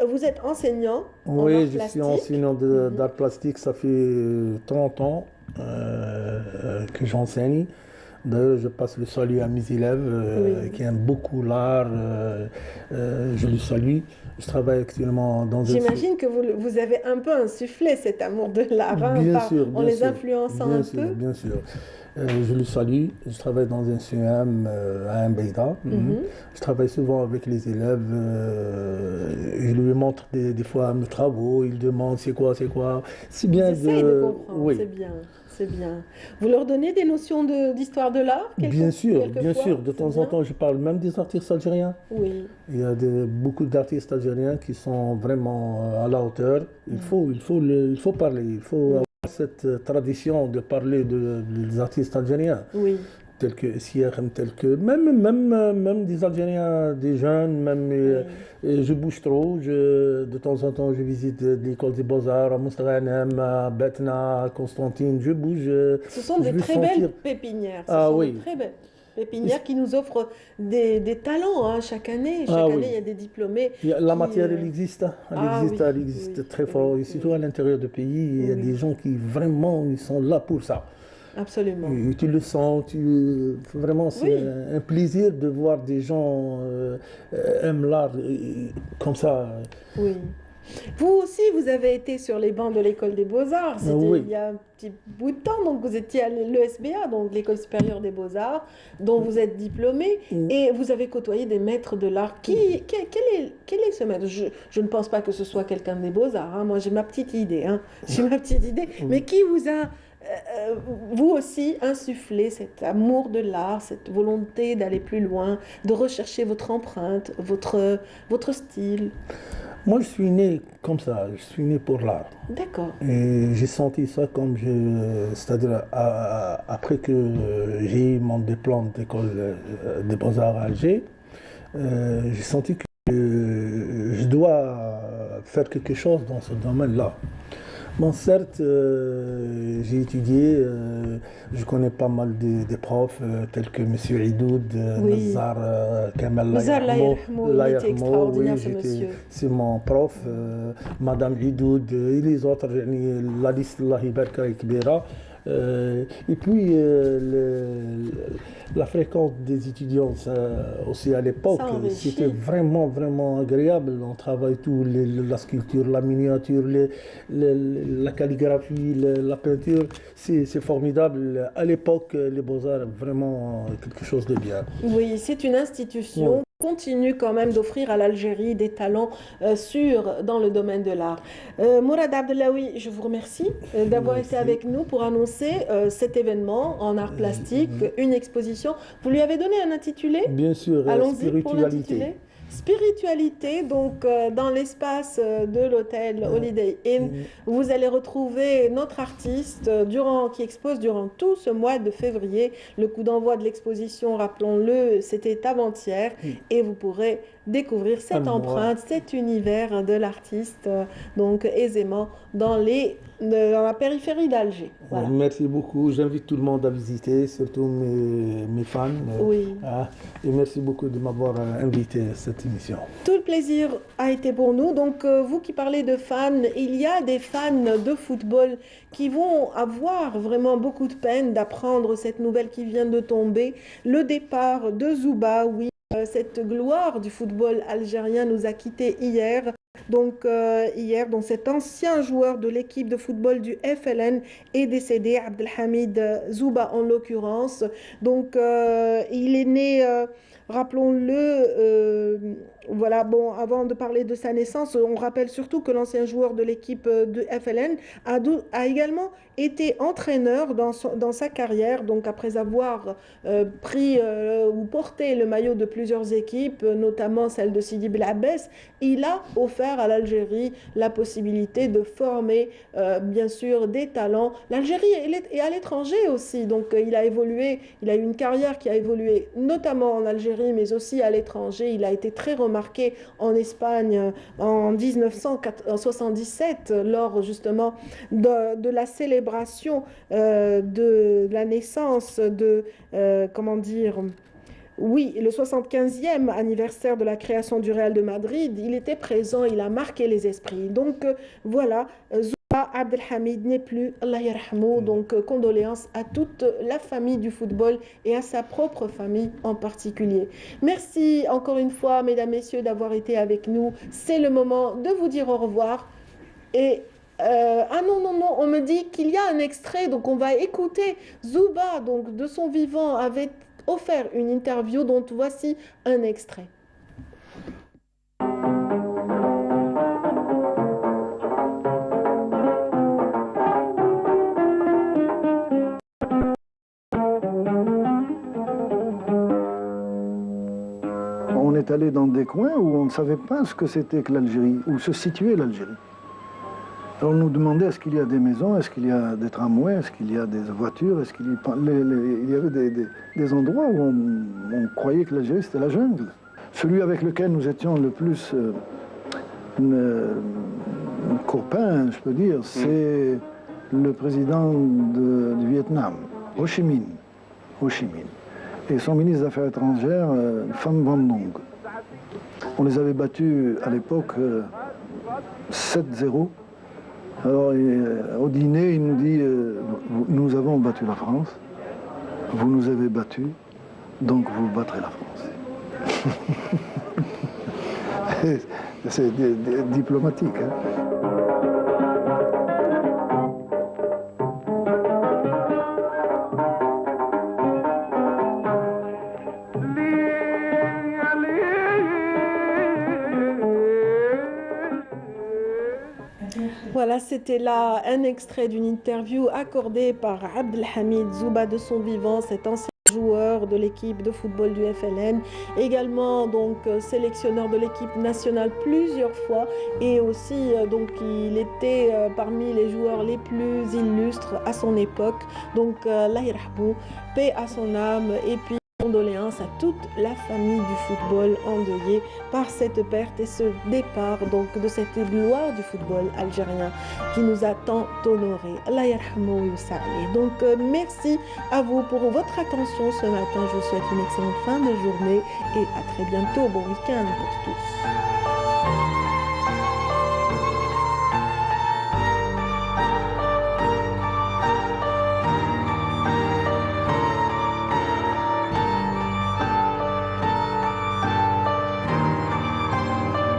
vous êtes enseignant en Oui, art je suis plastique. enseignant d'art plastique, ça fait 30 ans que j'enseigne. D'ailleurs, je passe le salut à mes élèves Oui. qui aiment beaucoup l'art. Je les salue. Je travaille actuellement dans un... J'imagine que vous avez un peu insufflé cet amour de l'art, hein, Bien sûr, en bien les sûr, influençant bien un sûr, peu. bien sûr. Je le salue. Je travaille dans un CEM à Mbeida. Je travaille souvent avec les élèves. Je lui montre des fois mes travaux. Ils demandent c'est quoi, c'est quoi. C'est bien Ils essayent de comprendre, Oui. c'est bien, c'est bien. Vous leur donnez des notions d'histoire de l'art Bien sûr, bien quelquefois, sûr. De c'est temps en bien. temps, je parle même des artistes algériens. Oui, Il y a beaucoup d'artistes algériens qui sont vraiment à la hauteur. Il faut parler, il faut avoir cette tradition de parler des artistes algériens, oui, tels que Sierem, tels que même des Algériens, des jeunes, même je bouge trop. De temps en temps, je visite l'école des Beaux-Arts à Mostaganem, à Betna, à Constantine. Je bouge. ce sont je des veux très sentir- belles pépinières. Ce Ah sont oui. de très belles pépinières qui nous offrent des talents, hein, chaque année. Chaque Ah année, oui. il y a des diplômés. La qui, matière, elle existe. Ah oui, Elle existe oui, très fort. oui, Et surtout à l'intérieur du pays, il y a Oui. des gens qui vraiment ils sont là pour ça. Absolument. Et tu le sens, vraiment, c'est Oui. un plaisir de voir des gens aiment l'art comme ça. Oui. Vous aussi, vous avez été sur les bancs de l'école des Beaux-Arts. C'était Oui. il y a un petit bout de temps. Donc, vous étiez à l'ESBA, donc l'École supérieure des Beaux-Arts, dont vous êtes diplômé. Et vous avez côtoyé des maîtres de l'art. Quel est ce maître? Je ne pense pas que ce soit quelqu'un des Beaux-Arts, hein. Moi, j'ai ma petite idée. Hein. J'ai ma petite idée. Mais qui vous a, vous aussi, insufflé cet amour de l'art, cette volonté d'aller plus loin, de rechercher votre empreinte, votre style? Moi, je suis né comme ça, je suis né pour l'art. D'accord. Et j'ai senti ça c'est-à-dire après que j'ai eu mon diplôme d'école des Beaux-Arts à Alger, j'ai senti que je dois faire quelque chose dans ce domaine-là. Bon, certes, j'ai étudié, je connais pas mal des profs tels que M. Idoud, Oui. Nazar, Kamal Nazar, Allah yarhamou, il Allah était yarhamou, extraordinaire, oui, ce monsieur. c'est mon prof, Madame Idoud et les autres, يعني la liste, Allah يبارك est كبيرة. Et puis, la fréquence des étudiants aussi à l'époque, Ça enrichit. c'était vraiment, vraiment agréable. On travaille tout, la sculpture, la miniature, la calligraphie, la peinture. C'est formidable. À l'époque, les Beaux-Arts, vraiment quelque chose de bien. Oui, c'est une institution. Ouais. Continue quand même d'offrir à l'Algérie des talents sûrs dans le domaine de l'art. Mourad Abdellaoui, je vous remercie d'avoir été avec nous pour annoncer cet événement en art plastique, une exposition. Vous lui avez donné un intitulé? Bien sûr, Allons-y pour l'intituler. spiritualité. Spiritualité, donc dans l'espace de l'hôtel Holiday Inn, vous allez retrouver notre artiste qui expose durant tout ce mois de février. Le coup d'envoi de l'exposition, rappelons-le, c'était avant-hier, et vous pourrez découvrir cette empreinte, cet univers de l'artiste, donc aisément dans les dans la périphérie d'Alger. Voilà. Merci beaucoup. J'invite tout le monde à visiter, surtout mes fans. Oui. Et merci beaucoup de m'avoir invité à cette émission. Tout le plaisir a été pour nous. Donc, vous qui parlez de fans, il y a des fans de football qui vont avoir vraiment beaucoup de peine d'apprendre cette nouvelle qui vient de tomber. Le départ de Zouba, oui, cette gloire du football algérien nous a quittés hier. Donc hier, cet ancien joueur de l'équipe de football du FLN est décédé, Abdelhamid Zouba en l'occurrence. Donc il est né, rappelons-le, voilà, bon, avant de parler de sa naissance, on rappelle surtout que l'ancien joueur de l'équipe de FLN a également été entraîneur dans sa carrière, donc après avoir pris ou porté le maillot de plusieurs équipes, notamment celle de Sidi Belabès, il a offert à l'Algérie la possibilité de former bien sûr des talents. L'Algérie est à l'étranger aussi, donc il a évolué, il a eu une carrière qui a évolué notamment en Algérie, mais aussi à l'étranger. Il a été très remarqué en Espagne en 1977 lors justement de la célébration de la naissance de, comment dire, oui, le 75e anniversaire de la création du Real de Madrid. Il était présent, il a marqué les esprits. Donc voilà, Zouba Abdelhamid n'est plus, Allah yarhamou. Donc condoléances à toute la famille du football et à sa propre famille en particulier. Merci encore une fois, mesdames, messieurs, d'avoir été avec nous. C'est le moment de vous dire au revoir. Et ah non, on me dit qu'il y a un extrait, donc on va écouter Zouba, donc de son vivant, avait offert une interview dont voici un extrait. On est allé dans des coins où on ne savait pas ce que c'était que l'Algérie, où se situait l'Algérie. Alors on nous demandait est-ce qu'il y a des maisons, est-ce qu'il y a des tramways, est-ce qu'il y a des voitures, est-ce qu'il y avait des endroits où on croyait que l'Algérie c'était la jungle. Celui avec lequel nous étions le plus copains, je peux dire, c'est le président du Vietnam, Ho Chi Minh. Et son ministre des Affaires étrangères, Pham Van Dong. On les avait battus à l'époque 7-0. Alors, au dîner, il nous dit nous avons battu la France, vous nous avez battus, donc vous battrez la France. C'est diplomatique. Hein. Voilà, c'était là un extrait d'une interview accordée par Abdelhamid Zouba de son vivant, cet ancien joueur de l'équipe de football du FLN, également donc sélectionneur de l'équipe nationale plusieurs fois et aussi donc il était parmi les joueurs les plus illustres à son époque. Donc Allah yarhamou, paix à son âme et puis condoléances à toute la famille du football endeuillée par cette perte et ce départ donc de cette gloire du football algérien qui nous a tant honorés. Allah yarhamou yusali. Donc merci à vous pour votre attention ce matin. Je vous souhaite une excellente fin de journée et à très bientôt. Bon week-end pour tous.